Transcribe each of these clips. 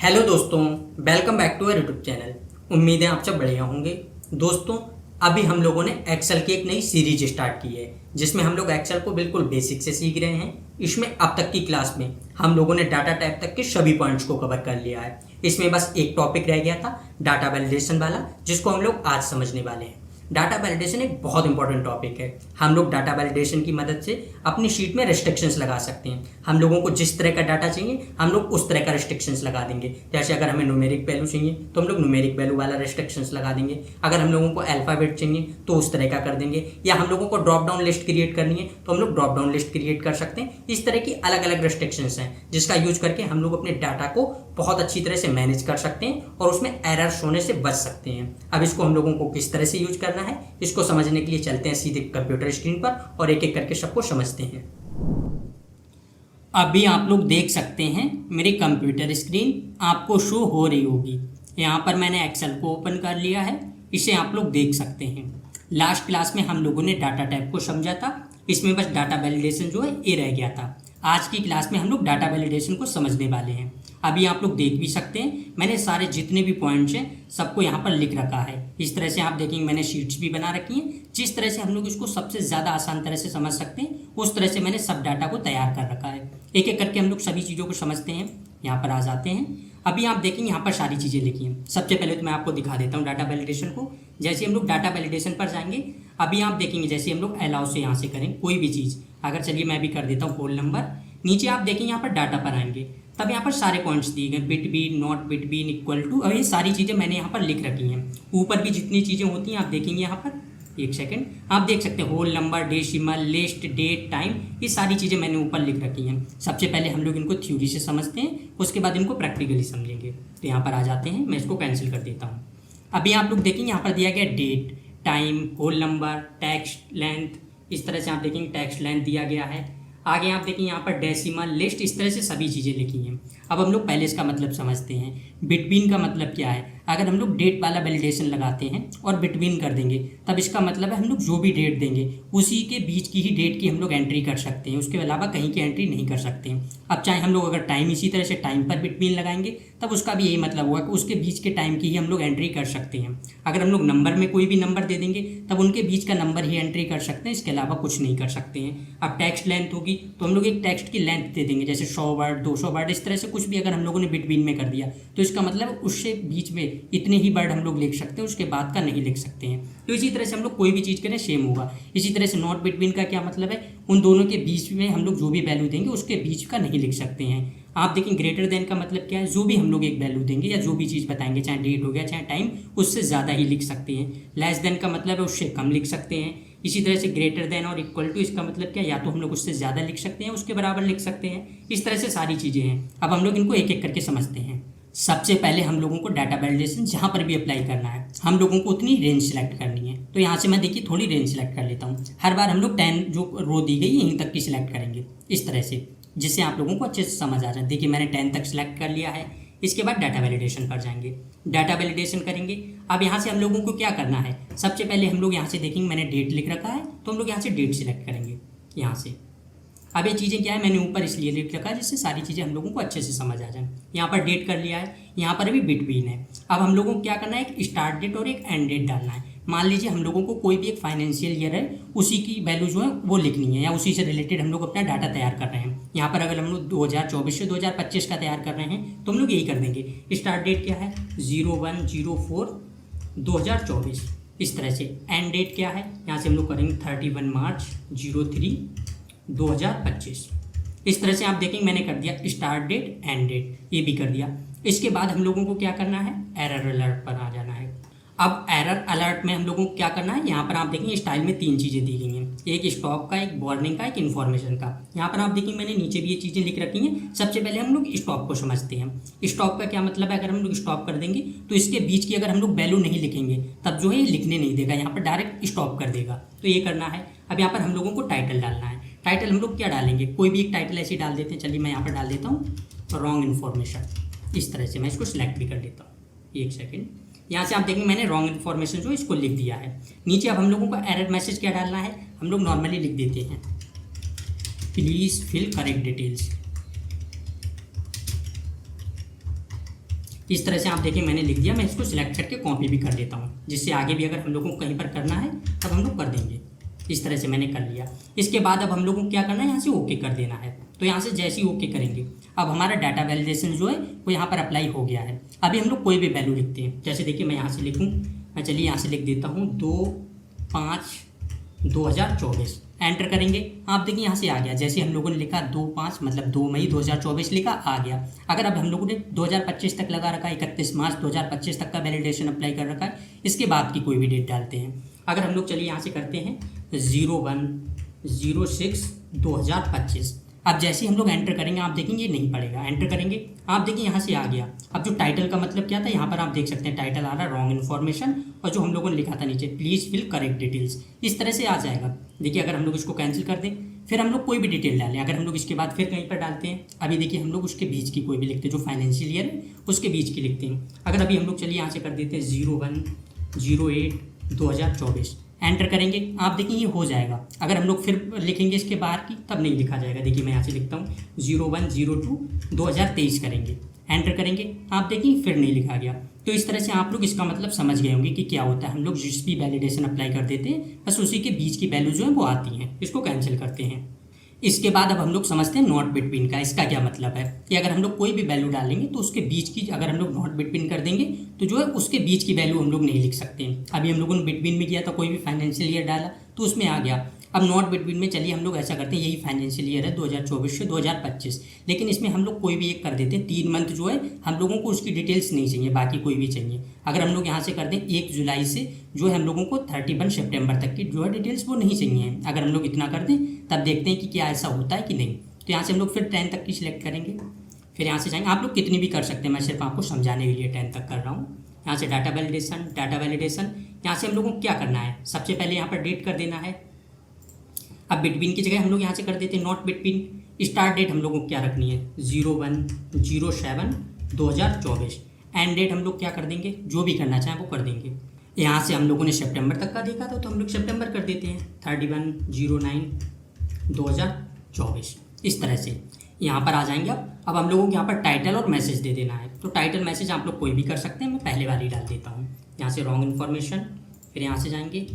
Hello दोस्तों, welcome back to our YouTube channel. उम्मीद है आप सब बढ़िया होंगे। दोस्तों, अभी हम लोगों ने एक्सेल की एक नई सीरीज स्टार्ट की है जिसमें हम लोग एक्सेल को बिल्कुल बेसिक से सीख रहे हैं। इसमें अब तक की क्लास में हम लोगों ने डाटा टाइप तक के सभी पॉइंट्स को कवर कर लिया है। इसमें बस एक टॉपिक रह गया था, डाटा वैलिडेशन वाला, जिसको हम लोग आज समझने वाले हैं। डाटा वैलिडेशन एक बहुत इंपॉर्टेंट टॉपिक है। हम लोग डाटा वैलिडेशन की मदद से अपनी शीट में रेस्ट्रिक्शंस लगा सकते हैं। हम लोगों को जिस तरह का डाटा चाहिए हम लोग उस तरह का रेस्ट्रिक्शंस लगा देंगे। जैसे अगर हमें न्यूमेरिक वैल्यू चाहिए तो हम लोग न्यूमेरिक वैल्यू वाला रेस्ट्रिक्शंस लगा देंगे। अगर हम लोगों को अल्फाबेट चाहिए तो उस तरह का कर देंगे, या हम लोगों को ड्रॉप डाउन लिस्ट क्रिएट करनी है तो हम लोग ड्रॉप डाउन लिस्ट क्रिएट कर सकते हैं। इस तरह की अलग अलग रेस्ट्रिक्शंस हैं जिसका यूज करके हम लोग अपने डाटा को बहुत अच्छी तरह से मैनेज कर सकते हैं और उसमें एरर्स होने से बच सकते हैं। अब इसको हम लोगों को किस तरह से यूज करना है इसको समझने के लिए चलते हैं सीधे कंप्यूटर स्क्रीन पर और एक एक करके सबको समझते हैं। अभी आप लोग देख सकते हैं मेरी कंप्यूटर स्क्रीन आपको शो हो रही होगी। यहाँ पर मैंने एक्सेल को ओपन कर लिया है, इसे आप लोग देख सकते हैं। लास्ट क्लास में हम लोगों ने डाटा टाइप को समझा था, इसमें बस डाटा वैलिडेशन जो है ये रह गया था। आज की क्लास में हम लोग डाटा वैलिडेशन को समझने वाले हैं। अभी आप लोग देख भी सकते हैं मैंने सारे जितने भी पॉइंट्स हैं सबको यहाँ पर लिख रखा है। इस तरह से आप देखेंगे मैंने शीट्स भी बना रखी हैं। जिस तरह से हम लोग इसको सबसे ज़्यादा आसान तरह से समझ सकते हैं उस तरह से मैंने सब डाटा को तैयार कर रखा है। एक एक करके हम लोग सभी चीज़ों को समझते हैं। यहाँ पर आ जाते हैं। अभी आप देखेंगे यहाँ पर सारी चीज़ें लिखी हैं। सबसे पहले तो मैं आपको दिखा देता हूँ डाटा वैलिडेशन को। जैसे हम लोग डाटा वैलिडेशन पर जाएंगे, अभी आप देखेंगे जैसे हम लोग अलाउ से यहाँ से करें कोई भी चीज़, अगर चलिए मैं भी कर देता हूँ होल नंबर। नीचे आप देखेंगे यहाँ पर डाटा पर आएंगे, तब यहाँ पर सारे पॉइंट्स दिए गए, between, not between, equal to, और ये सारी चीज़ें मैंने यहाँ पर लिख रखी हैं। ऊपर भी जितनी चीज़ें होती हैं आप देखेंगे यहाँ पर, एक सेकंड, आप देख सकते हैं whole number, decimal, list, date, time, ये सारी चीज़ें मैंने ऊपर लिख रखी हैं। सबसे पहले हम लोग इनको थ्योरी से समझते हैं, उसके बाद इनको प्रैक्टिकली समझेंगे। तो यहाँ पर आ जाते हैं, मैं इसको कैंसिल कर देता हूँ। अभी आप लोग देखेंगे यहाँ पर दिया गया date, time, whole number, text length, इस तरह से आप देखेंगे टेक्स्ट लेंथ दिया गया है। आगे आप देखेंगे यहाँ पर डेसिमल, लिस्ट, इस तरह से सभी चीज़ें लिखी हैं। अब हम लोग पहले इसका मतलब समझते हैं। बिटवीन का मतलब क्या है? अगर हम लोग डेट वाला वैलिडेशन लगाते हैं और बिटवीन कर देंगे तब इसका मतलब है हम लोग जो भी डेट देंगे उसी के बीच की ही डेट की हम लोग एंट्री कर सकते हैं, उसके अलावा कहीं की एंट्री नहीं कर सकते हैं। अब चाहे हम लोग अगर टाइम इसी तरह से टाइम पर बिटवीन लगाएंगे तब उसका भी यही मतलब होगा कि उसके बीच के टाइम की ही हम लोग एंट्री कर सकते हैं। अगर हम लोग नंबर में कोई भी नंबर दे देंगे तब उनके बीच का नंबर ही एंट्री कर सकते हैं, इसके अलावा कुछ नहीं कर सकते हैं। अब टेक्स्ट लेंथ होगी तो हम लोग एक टेक्स्ट की लेंथ दे देंगे, जैसे 100 वर्ड, 200 वर्ड, इस तरह से कुछ भी अगर हम लोगों ने बिटवीन में कर दिया तो इसका मतलब उससे बीच में इतने ही वर्ड हम लोग लिख सकते हैं, उसके बाद का नहीं लिख सकते हैं। तो इसी तरह से हम लोग कोई भी चीज़ करें सेम होगा। इसी तरह से नॉट बिटवीन का क्या मतलब है? उन दोनों के बीच में हम लोग जो भी वैल्यू देंगे उसके बीच का नहीं लिख सकते हैं। आप देखें ग्रेटर देन का मतलब क्या है? जो भी हम लोग एक वैल्यू देंगे या जो भी चीज़ बताएंगे, चाहे डेट हो गया चाहे टाइम, उससे ज़्यादा ही लिख सकते हैं। लेस देन का मतलब है उससे कम लिख सकते हैं। इसी तरह से ग्रेटर देन और इक्वल टू, इसका मतलब क्या? या तो हम लोग उससे ज़्यादा लिख सकते हैं, उसके बराबर लिख सकते हैं। इस तरह से सारी चीज़ें हैं। अब हम लोग इनको एक एक करके समझते हैं। सबसे पहले हम लोगों को डाटा वैलिडेशन जहाँ पर भी अप्लाई करना है हम लोगों को उतनी रेंज सेलेक्ट करनी है। तो यहाँ से मैं देखिए थोड़ी रेंज सेलेक्ट कर लेता हूँ। हर बार हम लोग 10 जो रो दी गई यहीं तक की सिलेक्ट करेंगे, इस तरह से, जिससे आप लोगों को अच्छे से समझ आ जाए। देखिए मैंने 10 तक सिलेक्ट कर लिया है। इसके बाद डाटा वैलिडेशन पर जाएंगे, डाटा वैलिडेशन करेंगे। अब यहाँ से हम लोगों को क्या करना है? सबसे पहले हम लोग यहाँ से देखेंगे मैंने डेट लिख रखा है तो हम लोग यहाँ से डेट सिलेक्ट करेंगे यहाँ से। अब ये चीज़ें क्या है मैंने ऊपर इसलिए लिख रखा है जिससे सारी चीज़ें हम लोगों को अच्छे से समझ आ जाए। यहाँ पर डेट कर लिया है, यहाँ पर भी बिटवीन है। अब हम लोगों को क्या करना है? एक स्टार्ट डेट और एक एंड डेट डालना है। मान लीजिए हम लोगों को कोई भी एक फाइनेंशियल ईयर है उसी की वैल्यू जो है वो लिखनी है, या उसी से रिलेटेड हम लोग अपना डाटा तैयार कर रहे हैं। यहाँ पर अगर हम लोग 2024 से 2025 का तैयार कर रहे हैं तो हम लोग यही कर देंगे। स्टार्ट डेट क्या है? 01/04/2024, इस तरह से। एंड डेट क्या है? यहाँ से हम लोग करेंगे 31 मार्च 2025। इस तरह से आप देखेंगे मैंने कर दिया स्टार्ट डेट एंड डेट, ये भी कर दिया। इसके बाद हम लोगों को क्या करना है? एरर अलर्ट पर आ जाना है। अब एरर अलर्ट में हम लोगों को क्या करना है? यहाँ पर आप देखेंगे स्टाइल में 3 चीज़ें दी गई हैं, एक स्टॉप का, एक वार्निंग का, एक इन्फॉर्मेशन का। यहाँ पर आप देखेंगे मैंने नीचे भी ये चीज़ें लिख रखी हैं। सबसे पहले हम लोग स्टॉप को समझते हैं। स्टॉप का क्या मतलब है? अगर हम लोग स्टॉप कर देंगे तो इसके बीच की अगर हम लोग वैल्यू नहीं लिखेंगे तब जो है ये लिखने नहीं देगा, यहाँ पर डायरेक्ट स्टॉप कर देगा। तो ये करना है। अब यहाँ पर हम लोगों को टाइटल डालना है। टाइटल हम लोग क्या डालेंगे? कोई भी एक टाइटल ऐसे डाल देते हैं। चलिए मैं यहाँ पर डाल देता हूँ रॉन्ग इन्फॉर्मेशन, इस तरह से। मैं इसको सिलेक्ट भी कर देता हूँ, एक सेकेंड। यहाँ से आप देखेंगे मैंने रॉन्ग इन्फॉर्मेशन जो इसको लिख दिया है। नीचे अब हम लोगों को एरर मैसेज क्या डालना है? हम लोग नॉर्मली लिख देते हैं प्लीज़ फिल करेक्ट डिटेल्स। इस तरह से आप देखिए मैंने लिख दिया। मैं इसको सिलेक्ट करके कॉपी भी कर लेता हूँ, जिससे आगे भी अगर हम लोगों को कहीं पर करना है तब हम लोग कर देंगे। इस तरह से मैंने कर लिया। इसके बाद अब हम लोगों को क्या करना है, यहाँ से ओके कर देना है। तो यहाँ से जैसे ही ओके करेंगे अब हमारा डाटा वैलिडेशन जो है वो यहाँ पर अप्लाई हो गया है। अभी हम लोग कोई भी वैल्यू लिखते हैं, जैसे देखिए मैं यहाँ से लिखूँ, मैं चलिए यहाँ से लिख देता हूँ 2/5/2024। एंटर करेंगे, आप देखिए यहाँ से आ गया। जैसे हम लोगों ने लिखा 2/5 मतलब 2 मई 2024 लिखा, आ गया। अगर अब हम लोगों ने 2025 तक लगा रखा है, 31 मार्च 2025 तक का वैलिडेशन अप्लाई कर रखा है, इसके बाद की कोई भी डेट डालते हैं। अगर हम लोग चलिए यहाँ से करते हैं 01/06/2025। अब जैसे ही हम लोग एंटर करेंगे आप देखेंगे ये नहीं पड़ेगा। एंटर करेंगे, आप देखिए यहाँ से आ गया। अब जो टाइटल का मतलब क्या था, यहाँ पर आप देख सकते हैं टाइटल आ रहा है रॉन्ग इन्फॉर्मेशन, और जो हम लोगों ने लिखा था नीचे प्लीज़ फिल करेक्ट डिटेल्स, इस तरह से आ जाएगा। देखिए अगर हम लोग इसको कैंसिल कर दें, फिर हम लोग कोई भी डिटेल डालें, अगर हम लोग इसके बाद फिर कहीं पर डालते हैं, अभी देखिए हम लोग उसके बीच की कोई भी लिखते हैं, जो फाइनेंशियल ईयर है उसके बीच की लिखते हैं। अगर अभी हम लोग चलिए यहाँ से कर देते हैं 01/08/2024। एंटर करेंगे, आप देखिए ये हो जाएगा। अगर हम लोग फिर लिखेंगे इसके बाहर की तब नहीं लिखा जाएगा। देखिए मैं यहाँ से लिखता हूँ 01/02/2023 करेंगे। एंटर करेंगे, आप देखिए फिर नहीं लिखा गया। तो इस तरह से आप लोग इसका मतलब समझ गए होंगे कि क्या होता है। हम लोग जिस भी वैलिडेशन अप्लाई कर देते हैं बस उसी के बीच की वैल्यू जो है वो आती हैं, इसको कैंसिल करते हैं। इसके बाद अब हम लोग समझते हैं नॉट बिटवीन का। इसका क्या मतलब है कि अगर हम लोग कोई भी वैल्यू डालेंगे तो उसके बीच की, अगर हम लोग नॉट बिटवीन कर देंगे तो जो है उसके बीच की वैल्यू हम लोग नहीं लिख सकते हैं। अभी हम लोगों ने बिटवीन में किया था, कोई भी फाइनेंशियल ईयर डाला तो उसमें आ गया। अब नॉट बिटवीन में चलिए हम लोग ऐसा करते हैं, यही फाइनेंशियल ईयर है 2024 से 2025, लेकिन इसमें हम लोग कोई भी एक कर देते हैं। 3 मंथ जो है हम लोगों को उसकी डिटेल्स नहीं चाहिए, बाकी कोई भी चाहिए। अगर हम लोग यहाँ से कर दें 1 जुलाई से जो है हम लोगों को 31 सितंबर तक की जो है डिटेल्स वो नहीं चाहिए। अगर हम लोग इतना कर दें तब देखते हैं कि क्या ऐसा होता है कि नहीं। तो यहाँ से हम लोग फिर 10 तक की सिलेक्ट करेंगे, फिर यहाँ से जाएंगे। आप लोग कितनी भी कर सकते हैं, मैं सिर्फ आपको समझाने के लिए 10 तक कर रहा हूँ। यहाँ से डाटा वैलिडेशन, यहाँ से हम लोगों को क्या करना है, सबसे पहले यहाँ पर डेट कर देना है। अब बिटवीन की जगह हम लोग यहाँ से कर देते हैं नॉट बिटवीन। स्टार्ट डेट हम लोगों को क्या रखनी है 01/07/2024। एंड डेट हम लोग क्या कर देंगे, जो भी करना चाहें वो कर देंगे। यहाँ से हम लोगों ने सितंबर तक का देखा था तो हम लोग सितंबर कर देते हैं 31/09/2024। इस तरह से यहाँ पर आ जाएंगे। अब हम लोगों को यहाँ पर टाइटल और मैसेज दे देना है। तो टाइटल मैसेज आप लोग कोई भी कर सकते हैं, मैं पहले वाली डाल देता हूँ। यहाँ से रॉन्ग इन्फॉर्मेशन, फिर यहाँ से जाएंगे,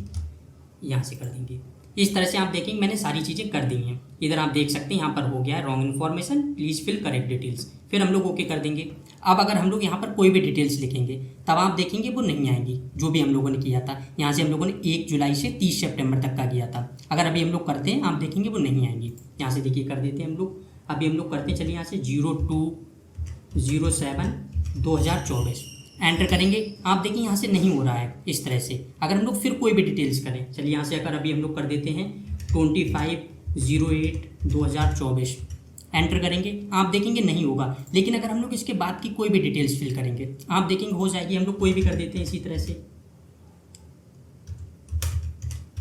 यहाँ से कर देंगे। इस तरह से आप देखेंगे मैंने सारी चीज़ें कर दी हैं। इधर आप देख सकते हैं यहाँ पर हो गया है wrong information, please fill correct details. फिर हम लोग ओके कर देंगे। अब अगर हम लोग यहाँ पर कोई भी डिटेल्स लिखेंगे तब आप देखेंगे वो नहीं आएंगी, जो भी हम लोगों ने किया था। यहाँ से हम लोगों ने 1 जुलाई से 30 सितंबर तक का किया था। अगर अभी हम लोग करते हैं आप देखेंगे वो नहीं आएंगी। यहाँ से देखिए कर देते हैं हम लोग। अभी हम लोग करते हैं, चलिए यहाँ से 02/07/2024। एंटर करेंगे, आप देखिए यहाँ से नहीं हो रहा है इस तरह से। अगर हम लोग फिर कोई भी डिटेल्स करें, चलिए यहाँ से अगर अभी हम लोग कर देते हैं 25/08/2024। एंटर करेंगे, आप देखेंगे नहीं होगा। लेकिन अगर हम लोग इसके बाद की कोई भी डिटेल्स फिल करेंगे आप देखेंगे हो जाएगी। हम लोग कोई भी कर देते हैं इसी तरह से।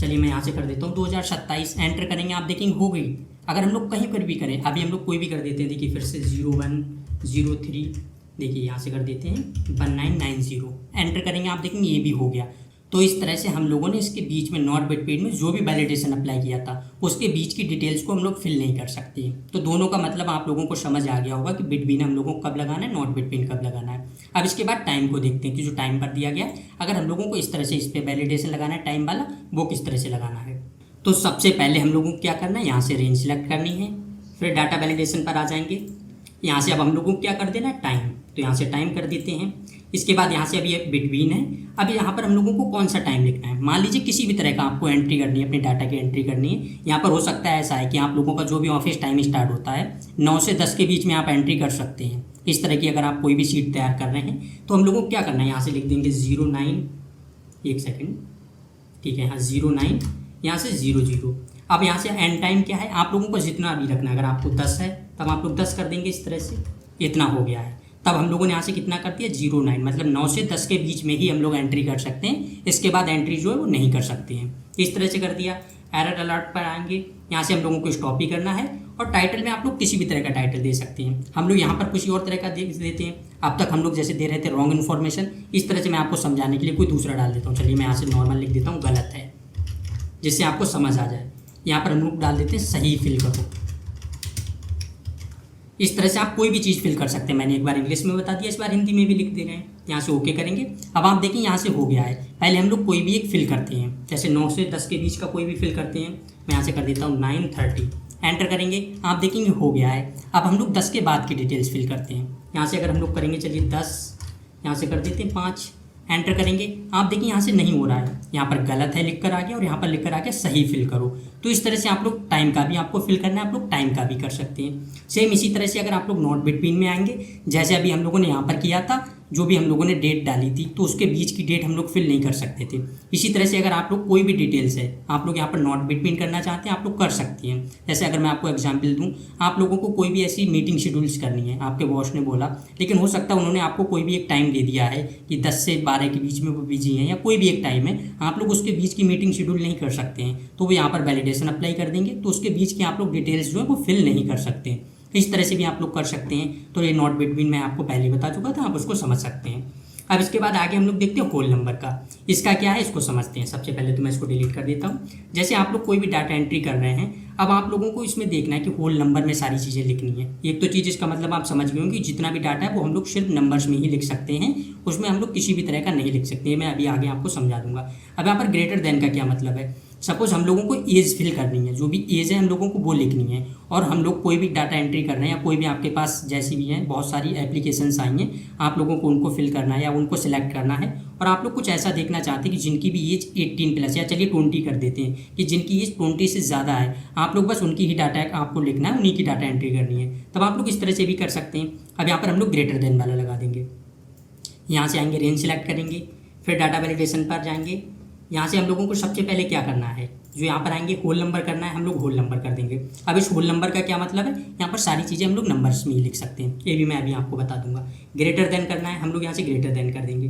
चलिए मैं यहाँ से कर देता हूँ 2027। एंटर करेंगे, आप देखेंगे हो गई। अगर हम लोग कहीं पर भी करें, अभी हम लोग कोई भी कर देते हैं, देखिए फिर से 01/03, देखिए यहाँ से कर देते हैं 1990। एंटर करेंगे, आप देखेंगे ये भी हो गया। तो इस तरह से हम लोगों ने इसके बीच में नॉट बिटवीन में जो भी वैलिडेशन अप्लाई किया था उसके बीच की डिटेल्स को हम लोग फिल नहीं कर सकते। तो दोनों का मतलब आप लोगों को समझ आ गया होगा कि बिटवीन हम लोगों को कब लगाना है, नॉट बिटवीन कब लगाना है। अब इसके बाद टाइम को देखते हैं कि जो टाइम पर दिया गया, अगर हम लोगों को इस तरह से इस पर वैलिडेशन लगाना है टाइम वाला, वो किस तरह से लगाना है। तो सबसे पहले हम लोगों को क्या करना है, यहाँ से रेंज सेलेक्ट करनी है, फिर डाटा वैलिडेशन पर आ जाएंगे। यहाँ से अब हम लोगों को क्या कर देना है, टाइम। तो यहाँ से टाइम कर देते हैं। इसके बाद यहाँ से अभी ये बिटवीन है। अब यहाँ पर हम लोगों को कौन सा टाइम लिखना है, मान लीजिए किसी भी तरह का आपको एंट्री करनी है, अपने डाटा की एंट्री करनी है। यहाँ पर हो सकता है ऐसा है कि आप लोगों का जो भी ऑफिस टाइम स्टार्ट होता है 9 से 10 के बीच में आप एंट्री कर सकते हैं। इस तरह की अगर आप कोई भी शीट तैयार कर रहे हैं तो हम लोगों को क्या करना है, यहाँ से लिख देंगे 09, एक सेकेंड, ठीक है, यहाँ 09, यहाँ से 00। अब यहाँ से एंड टाइम क्या है, आप लोगों को जितना भी रखना है। अगर आपको 10 है तब आप लोग 10 कर देंगे इस तरह से, इतना हो गया है। तब हम लोगों ने यहाँ से कितना कर दिया 09, मतलब 9 से 10 के बीच में ही हम लोग एंट्री कर सकते हैं। इसके बाद एंट्री जो है वो नहीं कर सकते हैं। इस तरह से कर दिया। एरर अलर्ट पर आएंगे, यहाँ से हम लोगों को स्टॉप ही करना है। और टाइटल में आप लोग किसी भी तरह का टाइटल दे सकते हैं। हम लोग यहाँ पर कुछ और तरह का देते हैं। अब तक हम लोग जैसे दे रहे थे रॉन्ग इन्फॉर्मेशन, इस तरह से मैं आपको समझाने के लिए कोई दूसरा डाल देता हूँ। चलिए मैं यहाँ से नॉर्मल लिख देता हूँ, गलत है, जिससे आपको समझ आ जाए। यहाँ पर हम लोग डाल देते हैं सही फिल करो। इस तरह से आप कोई भी चीज़ फिल कर सकते हैं। मैंने एक बार इंग्लिश में बता दिया, इस बार हिंदी में भी लिख दे रहे हैं। यहाँ से ओके करेंगे। अब आप देखिए यहाँ से हो गया है। पहले हम लोग कोई भी एक फिल करते हैं, जैसे 9 से 10 के बीच का कोई भी फिल करते हैं। मैं यहाँ से कर देता हूँ 9:30, एंटर करेंगे। आप देखेंगे हो गया है। अब हम लोग 10 के बाद की डिटेल्स फिल करते हैं। यहाँ से अगर हम लोग करेंगे, चलिए 10, यहाँ से कर देते हैं 5, एंटर करेंगे। आप देखिए यहाँ से नहीं हो रहा है, यहाँ पर गलत है लिख कर आ गया और यहाँ पर लिख कर आ गया सही फिल करो। तो इस तरह से आप लोग टाइम का भी आपको फिल करना है, आप लोग टाइम का भी कर सकते हैं। सेम इसी तरह से अगर आप लोग नॉट बिटवीन में आएंगे, जैसे अभी हम लोगों ने यहाँ पर किया था, जो भी हम लोगों ने डेट डाली थी, तो उसके बीच की डेट हम लोग फिल नहीं कर सकते थे। इसी तरह से अगर आप लोग कोई भी डिटेल्स है, आप लोग यहाँ पर नॉट बिटवीन करना चाहते हैं, आप लोग कर सकती हैं। जैसे अगर मैं आपको एग्जांपल दूं, आप लोगों को कोई भी ऐसी मीटिंग शेड्यूल्स करनी है, आपके बॉस ने बोला, लेकिन हो सकता है उन्होंने आपको कोई भी एक टाइम दे दिया है कि 10 से 12 के बीच में वो बिजी हैं, या कोई भी एक टाइम है, आप लोग उसके बीच की मीटिंग शेड्यूल नहीं कर सकते हैं, तो वो यहाँ पर वैलिडेशन अप्लाई कर देंगे, तो उसके बीच की आप लोग डिटेल्स जो है वो फिल नहीं कर सकते। इस तरह से भी आप लोग कर सकते हैं। तो ये नॉट बिटवीन मैं आपको पहले बता चुका था, आप उसको समझ सकते हैं। अब इसके बाद आगे हम लोग देखते हैं होल नंबर का। इसका क्या है, इसको समझते हैं। सबसे पहले तो मैं इसको डिलीट कर देता हूँ। जैसे आप लोग कोई भी डाटा एंट्री कर रहे हैं, अब आप लोगों को इसमें देखना है कि होल नंबर में सारी चीज़ें लिखनी है। एक तो चीज़ इसका मतलब आप समझ गए होंगे, जितना भी डाटा है वो हम लोग सिर्फ नंबर्स में ही लिख सकते हैं, उसमें हम लोग किसी भी तरह का नहीं लिख सकते। मैं अभी आगे आपको समझा दूंगा। अब यहाँ पर ग्रेटर देन का क्या मतलब है, सपोज हम लोगों को एज फिल करनी है, जो भी एज है हम लोगों को वो लिखनी है, और हम लोग कोई भी डाटा एंट्री कर रहे हैं, या कोई भी आपके पास जैसी भी हैं बहुत सारी एप्लीकेशंस आई हैं, आप लोगों को उनको फिल करना है या उनको सिलेक्ट करना है, और आप लोग कुछ ऐसा देखना चाहते हैं कि जिनकी भी एज 18+, या चलिए 20 कर देते हैं, कि जिनकी एज 20 से ज़्यादा है, आप लोग बस उनकी ही डाटा आपको लिखना है, उन्हीं की डाटा एंट्री करनी है। तब आप लोग इस तरह से भी कर सकते हैं। अब यहाँ पर हम लोग ग्रेटर देन वाला लगा देंगे। यहाँ से आएंगे, रेंज सेलेक्ट करेंगे, फिर डाटा वैलिडेशन पर जाएंगे। यहाँ से हम लोगों को सबसे पहले क्या करना है, जो यहाँ पर आएंगे होल नंबर करना है, हम लोग होल नंबर कर देंगे। अब इस होल नंबर का क्या मतलब है, यहाँ पर सारी चीज़ें हम लोग नंबर्स में ही लिख सकते हैं, ये भी मैं अभी आपको बता दूंगा। ग्रेटर देन करना है, हम लोग यहाँ से ग्रेटर देन कर देंगे।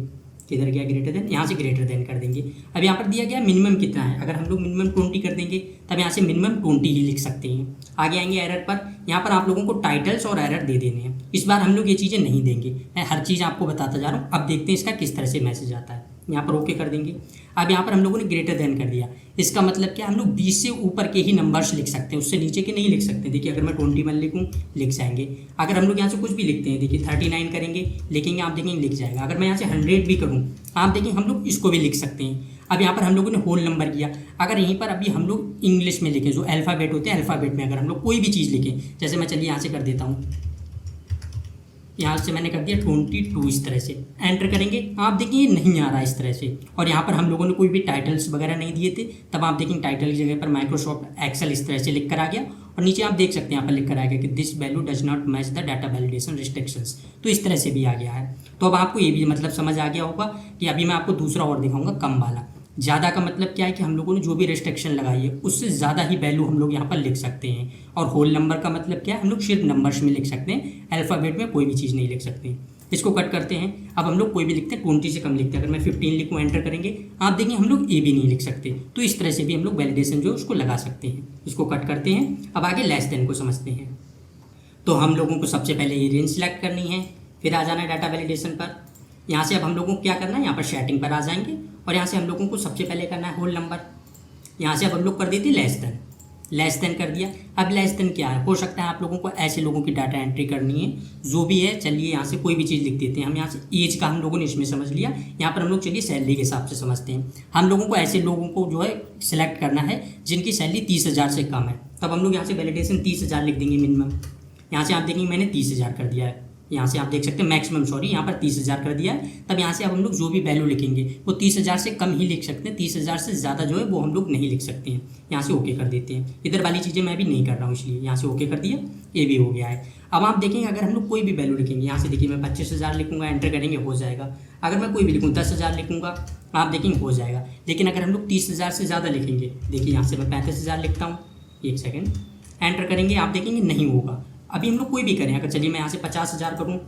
किधर गया ग्रेटर देन, यहाँ से ग्रेटर देन कर देंगे। अब यहाँ पर दिया गया मिनिमम कितना है, अगर हम लोग मिनिमम 20 कर देंगे, तब यहाँ से मिनिमम 20 ही लिख सकते हैं। आगे आएंगे एरर पर, यहाँ पर आप लोगों को टाइटल्स और एरर दे देने हैं। इस बार हम लोग ये चीज़ें नहीं देंगे, मैं हर चीज़ आपको बताता जा रहा हूँ। अब देखते हैं इसका किस तरह से मैसेज आता है। यहाँ पर ओके कर देंगे। अब यहाँ पर हम लोगों ने ग्रेटर देन कर दिया, इसका मतलब क्या, हम लोग 20 से ऊपर के ही नंबर्स लिख सकते हैं, उससे नीचे के नहीं लिख सकते। देखिए अगर मैं 21 लिखूँ, लिख जाएंगे। अगर हम लोग यहाँ से कुछ भी लिखते हैं, देखिए 39 करेंगे, लिखेंगे, आप देखेंगे लिख जाएगा। अगर मैं यहाँ से 100 भी करूँ, आप देखेंगे हम लोग इसको भी लिख सकते हैं। अब यहाँ पर हम लोगों ने होल नंबर किया। अगर यहीं पर अभी हम लोग इंग्लिश में लिखें, जो अल्फ़ाबेट होते हैं, अल्फ़ाबेट में अगर हम लोग कोई भी चीज़ लिखें, जैसे मैं चलिए यहाँ से कर देता हूँ, यहाँ से मैंने कर दिया 22, इस तरह से एंटर करेंगे। आप देखिए नहीं आ रहा इस तरह से। और यहाँ पर हम लोगों ने कोई भी टाइटल्स वगैरह नहीं दिए थे, तब आप देखेंगे टाइटल की जगह पर माइक्रोसॉफ्ट एक्सेल इस तरह से लिख कर आ गया, और नीचे आप देख सकते हैं यहाँ पर लिख कर आ गया कि this value does not match the data validation restrictions. तो इस तरह से भी आ गया है। तो अब आपको ये भी मतलब समझ आ गया होगा कि अभी मैं आपको दूसरा और दिखाऊंगा, कम वाला। ज़्यादा का मतलब क्या है कि हम लोगों ने जो भी रिस्ट्रिक्शन लगाई है, उससे ज़्यादा ही वैल्यू हम लोग यहाँ पर लिख सकते हैं। और होल नंबर का मतलब क्या है, हम लोग सिर्फ नंबर्स में लिख सकते हैं, अल्फ़ाबेट में कोई भी चीज़ नहीं लिख सकते। इसको कट करते हैं। अब हम लोग कोई भी लिखते हैं, 20 से कम लिखते हैं। अगर मैं 15 लिखूँ, एंटर करेंगे, आप देखेंगे हम लोग ए भी नहीं लिख सकते। तो इस तरह से भी हम लोग वैलिडेशन जो है उसको लगा सकते हैं। इसको कट करते हैं। अब आगे लेस देन को समझते हैं। तो हम लोगों को सबसे पहले ये रेंज सेलेक्ट करनी है, फिर आ जाना है डाटा वैलिडेशन पर। यहाँ से अब हम लोगों को क्या करना है, यहाँ पर सेटिंग पर आ जाएंगे, और यहाँ से हम लोगों को सबसे पहले करना है होल नंबर। यहाँ से अब हम लोग कर देते हैं लेस देन कर दिया। अब लेस देन क्या है, हो सकता है आप लोगों को ऐसे लोगों की डाटा एंट्री करनी है जो भी है। चलिए यहाँ से कोई भी चीज़ लिख देते हैं। हम यहाँ से एज का हम लोगों ने इसमें समझ लिया। यहाँ पर हम लोग चलिए सैलरी के हिसाब से समझते हैं। हम लोगों को ऐसे लोगों को जो है सिलेक्ट करना है जिनकी सैलरी 30,000 से कम है। तब हम लोग यहाँ से वैलिडेशन 30,000 लिख देंगे मिनिमम। यहाँ से आप देखेंगे मैंने 30,000 कर दिया है। यहाँ से आप देख सकते हैं मैक्सिमम, सॉरी यहाँ पर 30,000 कर दिया है। तब यहाँ से अब हम लोग जो भी वैल्यू लिखेंगे वो 30,000 से कम ही लिख सकते हैं, 30,000 से ज़्यादा जो है वो हम लोग नहीं लिख सकते हैं। यहाँ से ओके कर देते हैं। इधर वाली चीज़ें मैं भी नहीं कर रहा हूँ, इसलिए यहाँ से ओके कर दिया, ये भी हो गया है। अब आप देखेंगे अगर हम लोग कोई भी वैल्यू लिखेंगे, यहाँ से देखिए मैं 25,000 लिखूँगा, एंटर करेंगे, हो जाएगा। अगर मैं कोई भी लिखूँ 10,000 लिखूँगा, आप देखेंगे हो जाएगा। लेकिन अगर हम लोग 30,000 से ज़्यादा लिखेंगे, देखिए यहाँ से मैं 35,000 लिखता हूँ, एक सेकेंड, एंटर करेंगे, आप देखेंगे नहीं होगा। अभी हम लोग कोई भी करें, अगर चलिए मैं यहाँ से 50,000 करूँ,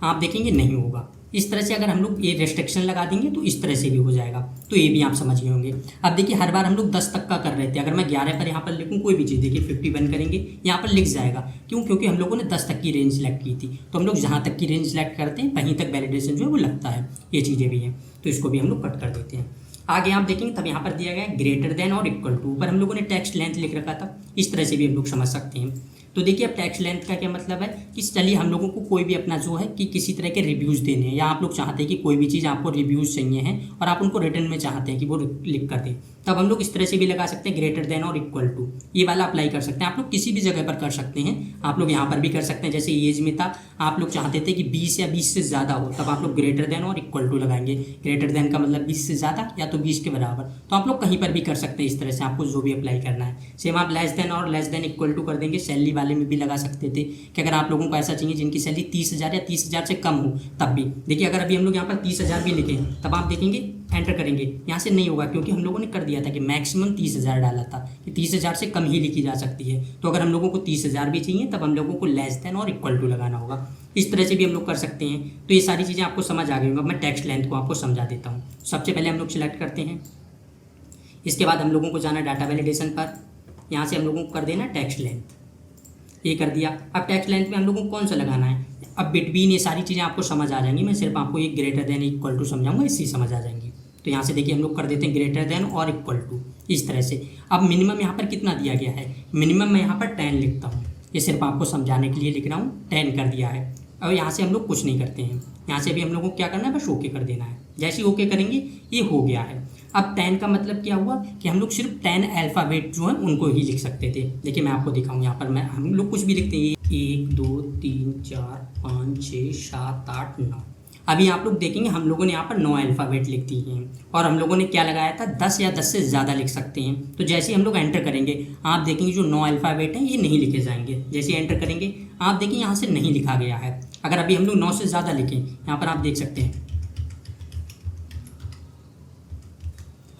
आप देखेंगे नहीं होगा। इस तरह से अगर हम लोग ये रेस्ट्रिक्शन लगा देंगे तो इस तरह से भी हो जाएगा। तो ये भी आप समझ गए होंगे। अब देखिए हर बार हम लोग 10 तक का कर रहे थे, अगर मैं 11 पर यहाँ पर लिखूँ कोई भी चीज़, देखिए 51 करेंगे, यहाँ पर लिख जाएगा। क्यों? क्योंकि हम लोगों ने 10 तक की रेंज सेलेक्ट की थी। तो हम लोग जहाँ तक की रेंज सेलेक्ट करते हैं वहीं तक वैलिडेशन जो है वो लगता है। ये चीज़ें भी हैं, तो इसको भी हम लोग कट कर देते हैं। आगे आप देखेंगे तब यहाँ पर दिया गया है ग्रेटर देन और इक्वल टू। ऊपर हम लोगों ने टेक्स्ट लेंथ लिख रखा था, इस तरह से भी हम लोग समझ सकते हैं। तो देखिए अब टेक्स्ट लेंथ का क्या मतलब है कि चलिए हम लोगों को कोई भी अपना जो है कि किसी तरह के रिव्यूज़ देने हैं, या आप लोग चाहते हैं कि कोई भी चीज़ आपको रिव्यूज़ चाहिए हैं और आप उनको रिटर्न में चाहते हैं कि वो लिख कर दें, तब हम लोग इस तरह से भी लगा सकते हैं ग्रेटर देन और इक्वल टू, ये वाला अप्लाई कर सकते हैं। आप लोग किसी भी जगह पर कर सकते हैं, आप लोग यहाँ पर भी कर सकते हैं। जैसे एज में था, आप लोग चाहते थे कि 20 या 20 से ज़्यादा हो, तब आप लोग ग्रेटर देन और इक्वल टू लगाएंगे। ग्रेटर देन का मतलब 20 से ज़्यादा या तो 20 के बराबर, तो आप लोग कहीं पर भी कर सकते हैं इस तरह से, आपको जो भी अप्लाई करना है। सेम आप लेस देन और लेस देन इक्वल टू कर देंगे। सैलरी वाले में भी लगा सकते थे कि अगर आप लोगों को ऐसा चाहिए जिनकी सैलरी 30,000 या 30,000 से कम हो, तब भी देखिए अगर अभी हम लोग यहाँ पर 30,000 भी लिखें, तब आप देखेंगे एंटर करेंगे, यहाँ से नहीं होगा क्योंकि हम लोगों ने कर दिया था कि मैक्सिमम 30,000 डाला था कि 30,000 से कम ही लिखी जा सकती है। तो अगर हम लोगों को 30,000 भी चाहिए, तब हम लोगों को लेस देन और इक्वल टू लगाना होगा। इस तरह से भी हम लोग कर सकते हैं। तो ये सारी चीज़ें आपको समझ आ गई होंगी। मैं टेक्स्ट लेंथ को आपको समझा देता हूँ। सबसे पहले हम लोग सिलेक्ट करते हैं, इसके बाद हम लोगों को जाना डाटा वैलिडेशन पर, यहाँ से हम लोगों को कर देना टेक्स्ट लेंथ, ये कर दिया। अब टेक्स्ट लेंथ में हम लोगों को कौन सा लगाना है, अब बिटवीन, ये सारी चीज़ें आपको समझ आ जाएंगी। मैं सिर्फ आपको ये ग्रेटर देन इक्वल टू समझाऊंगा, इससे समझ आ जाएंगी। तो यहाँ से देखिए हम लोग कर देते हैं ग्रेटर देन और इक्वल टू, इस तरह से। अब मिनिमम यहाँ पर कितना दिया गया है, मिनिमम मैं यहाँ पर 10 लिखता हूँ, ये सिर्फ आपको समझाने के लिए लिख रहा हूँ। 10 कर दिया है। अब यहाँ से हम लोग कुछ नहीं करते हैं, यहाँ से भी हम लोगों को क्या करना है, बस ओके कर देना है। जैसे ही ओके करेंगे ये हो गया है। अब 10 का मतलब क्या हुआ कि हम लोग सिर्फ 10 अल्फ़ाबेट जो है उनको ही लिख सकते थे। देखिए मैं आपको दिखाऊँ, यहाँ पर हम लोग कुछ भी लिखते हैं, 1 2 3 4 5 6 7 8 9। अभी आप लोग देखेंगे हम लोगों ने यहाँ पर 9 अल्फ़ाबेट लिख दी हैं, और हम लोगों ने क्या लगाया था, 10 या 10 से ज़्यादा लिख सकते हैं। तो जैसे ही हम लोग एंटर करेंगे, आप देखेंगे जो 9 अल्फ़ाबेट हैं ये नहीं लिखे जाएंगे। जैसे एंटर करेंगे आप देखेंगे यहाँ से नहीं लिखा गया है। अगर अभी हम लोग 9 से ज़्यादा लिखें, यहाँ पर आप देख सकते हैं,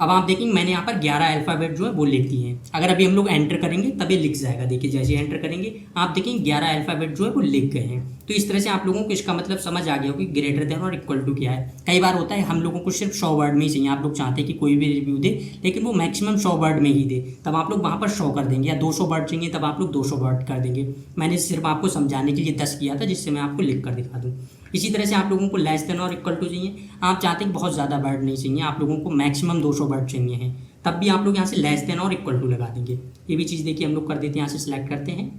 अब आप देखेंगे मैंने यहाँ पर 11 अल्फ़ाबेट जो है वो लिख दिए हैं। अगर अभी हम लोग एंटर करेंगे तभी लिख जाएगा। देखिए जैसे एंटर करेंगे आप देखेंगे 11 अल्फ़ाबेट जो है वो लिख गए हैं। तो इस तरह से आप लोगों को इसका मतलब समझ आ गया हो कि ग्रेटर देन और इक्वल टू क्या है। कई बार होता है हम लोगों को सिर्फ 100 वर्ड में ही चाहिए, आप लोग चाहते हैं कि कोई भी रिव्यू दे लेकिन वो मैक्सिमम 100 वर्ड में ही दे, तब आप लोग वहाँ पर 100 कर देंगे। या 200 वर्ड चाहिए तब आप लोग 200 वर्ड कर देंगे। मैंने सिर्फ आपको समझाने के लिए 10 किया था, जिससे मैं आपको लिख कर दिखा दूँ। इसी तरह से आप लोगों को लेस देन और इक्वल टू चाहिए, आप चाहते हैं कि बहुत ज़्यादा वर्ड नहीं चाहिए, आप लोगों को मैक्सिमम 200 वर्ड चाहिए हैं, तब भी आप लोग यहाँ से लेस देन और इक्वल टू लगा देंगे। ये भी चीज़ देखिए हम लोग कर देते हैं, यहाँ से सिलेक्ट करते हैं,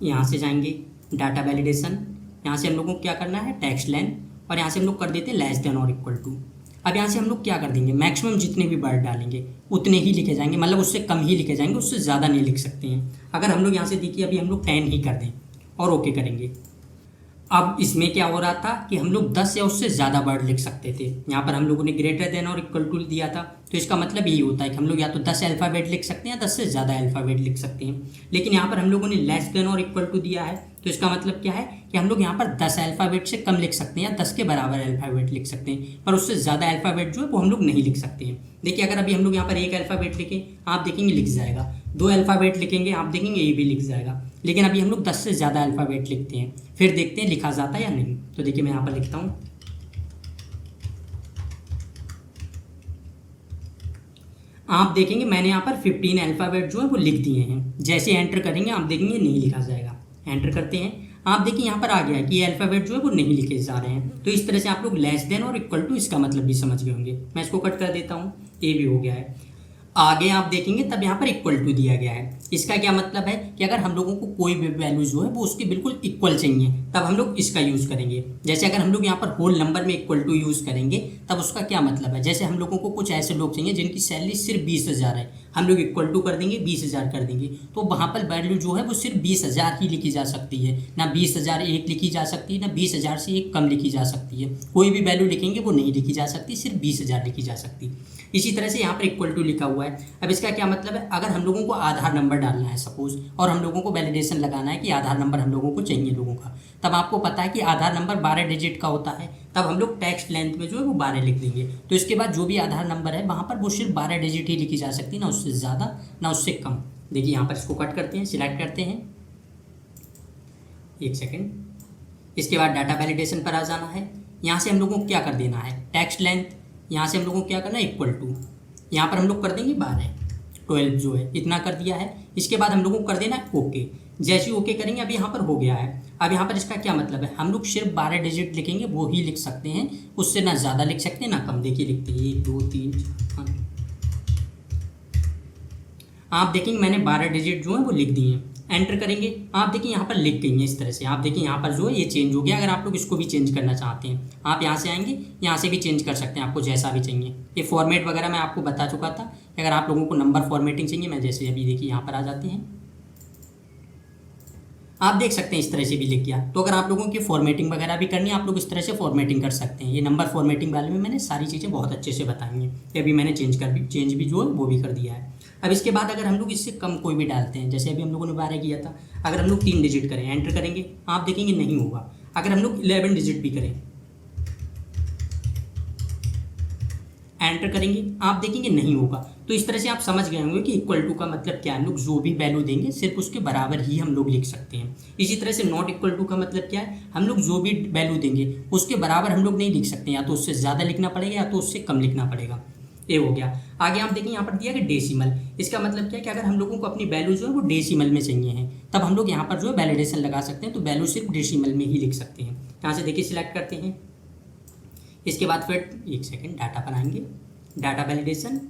यहाँ से जाएंगे डाटा वैलिडेशन, यहाँ से हम लोगों को क्या करना है टेक्स्ट लेंथ, और यहाँ से हम लोग कर देते हैं लेस देन और इक्वल टू। अब यहाँ से हम लोग क्या कर देंगे, मैक्सिमम जितने भी वर्ड डालेंगे उतने ही लिखे जाएंगे, मतलब उससे कम ही लिखे जाएंगे, उससे ज़्यादा नहीं लिख सकते हैं। अगर हम लोग यहाँ से देखिए अभी हम लोग 10 ही कर दें और ओके करेंगे, अब इसमें क्या हो रहा था कि हम लोग 10 या उससे ज़्यादा वर्ड लिख सकते थे। यहाँ पर हम लोगों ने ग्रेटर देन और इक्वल टू दिया था, तो इसका मतलब यही होता है कि हम लोग या तो 10 अल्फ़ाबेट लिख सकते हैं या 10 से ज़्यादा अल्फ़ाबेट लिख सकते हैं। लेकिन यहाँ पर हम लोगों ने लेस देन और इक्वल टू दिया है, तो इसका मतलब क्या है कि हम लोग यहाँ पर 10 अल्फ़ाबेट से कम लिख सकते हैं या 10 के बराबर अल्फ़ाबेट लिख सकते हैं, पर उससे ज़्यादा अल्फ़ाबेट जो है वो हम लोग नहीं लिख सकते हैं। देखिए अगर अभी हम लोग यहाँ पर 1 अल्फ़ाबेट लिखें, आप देखेंगे लिख जाएगा, 2 अल्फ़ाबेट लिखेंगे आप देखेंगे ये भी लिख जाएगा। लेकिन अभी हम लोग 10 से ज़्यादा अल्फ़ाबेट लिखते हैं, फिर देखते हैं लिखा जाता है या नहीं। तो देखिए मैं यहाँ पर लिखता हूँ, आप देखेंगे मैंने यहाँ पर 15 अल्फ़ाबेट जो है वो लिख दिए हैं। जैसे एंटर करेंगे आप देखेंगे नहीं लिखा जाएगा। एंटर करते हैं, आप देखिए यहाँ पर आ गया है कि ये अल्फ़ाबेट जो है वो नहीं लिखे जा रहे हैं। तो इस तरह से आप लोग लेस देन और इक्वल टू इसका मतलब भी समझ गए होंगे। मैं इसको कट कर देता हूँ, ये भी हो गया है। आगे आप देखेंगे तब यहाँ पर इक्वल टू दिया गया है। इसका क्या मतलब है कि अगर हम लोगों को कोई भी वैल्यू जो है वो उसके बिल्कुल इक्वल चाहिए, तब हम लोग इसका यूज़ करेंगे। जैसे अगर हम लोग यहाँ पर होल नंबर में इक्वल टू यूज़ करेंगे, तब उसका क्या मतलब है, जैसे हम लोगों को कुछ ऐसे लोग चाहिए जिनकी सैलरी सिर्फ 20,000 है, हम लोग इक्वल टू कर देंगे 20,000 कर देंगे, तो वहाँ पर वैल्यू जो है वो सिर्फ 20,000 ही लिखी जा सकती है, ना 20,001 लिखी जा सकती है, ना 20,000 से एक कम लिखी जा सकती है। कोई भी वैल्यू लिखेंगे वो नहीं लिखी जा सकती, सिर्फ 20,000 लिखी जा सकती। इसी तरह से यहाँ पर इक्वल टू लिखा हुआ है। अब इसका क्या मतलब है, अगर हम लोगों को आधार नंबर डालना है सपोज, और हम लोगों को वैलिडेशन लगाना है कि आधार नंबर हम लोगों को चाहिए लोगों का, तब आपको पता है कि आधार नंबर 12 डिजिट का होता है, तब हम लोग टेक्स्ट लेंथ में जो है वो 12 लिख देंगे। तो इसके बाद जो भी आधार नंबर है वहाँ पर वो सिर्फ 12 डिजिट ही लिखी जा सकती है, ना उससे ज़्यादा ना उससे कम। देखिए यहाँ पर इसको कट करते हैं, सिलेक्ट करते हैं, एक सेकेंड। इसके बाद डाटा वैलिडेशन पर आ जाना है। यहाँ से हम लोगों को क्या कर देना है टेक्स्ट लेंथ, यहाँ से हम लोगों को क्या करना है इक्वल टू, यहाँ पर हम लोग कर देंगे 12 जो है इतना कर दिया है। इसके बाद हम लोगों को कर देना है ओके। जैसे ओके करेंगे अभी यहाँ पर हो गया है। अब यहाँ पर इसका क्या मतलब है, हम लोग सिर्फ 12 डिजिट लिखेंगे वो ही लिख सकते हैं, उससे ना ज़्यादा लिख सकते हैं ना कम। देखिए लिखते हैं 1 2 3 4 5, आप देखेंगे मैंने 12 डिजिट जो है वो लिख दिए हैं। एंटर करेंगे, आप देखिए यहाँ पर लिख गई हैं इस तरह से। आप देखिए यहाँ पर जो है ये चेंज हो गया। अगर आप लोग इसको भी चेंज करना चाहते हैं, आप यहाँ से आएंगे, यहाँ से भी चेंज कर सकते हैं, आपको जैसा भी चाहिए। ये फॉर्मेट वगैरह मैं आपको बता चुका था। अगर आप लोगों को नंबर फॉर्मेटिंग चाहिए, मैं जैसे अभी देखिए यहाँ पर आ जाते हैं, आप देख सकते हैं इस तरह से भी लिख गया। तो अगर आप लोगों की फॉर्मेटिंग वगैरह भी करनी है, आप लोग इस तरह से फॉर्मेटिंग कर सकते हैं। ये नंबर फॉर्मेटिंग वाले में मैंने सारी चीज़ें बहुत अच्छे से बताई हैं। ये अभी मैंने चेंज भी जो है वो भी कर दिया है। अब इसके बाद अगर हम लोग इससे कम कोई भी डालते हैं, जैसे अभी हम लोगों ने 12 किया था, अगर हम लोग 3 डिजिट करें, एंटर करेंगे, आप देखेंगे नहीं होगा। अगर हम लोग 11 डिजिट भी करें, एंटर करेंगे, आप देखेंगे नहीं होगा। तो इस तरह से आप समझ गए होंगे कि इक्वल टू का मतलब क्या है। हम लोग जो भी वैल्यू देंगे सिर्फ उसके बराबर ही हम लोग लिख सकते हैं। इसी तरह से नॉट इक्वल टू का मतलब क्या है, हम लोग जो भी वैल्यू देंगे उसके बराबर हम लोग नहीं लिख सकते, या तो उससे ज़्यादा लिखना पड़ेगा या तो उससे कम लिखना पड़ेगा। ये हो गया। आगे आप देखिए यहाँ पर दिया कि डेसिमल। इसका मतलब क्या है कि अगर हम लोगों को अपनी वैल्यू जो है वो डेसिमल में चाहिए है, तब हम लोग यहाँ पर जो है वैलिडेशन लगा सकते हैं। तो वैल्यू सिर्फ डेसिमल में ही लिख सकते हैं। यहाँ से देखिए सिलेक्ट करते हैं। इसके बाद फिर एक सेकेंड डाटा पर आएंगे, डाटा वैलिडेशन।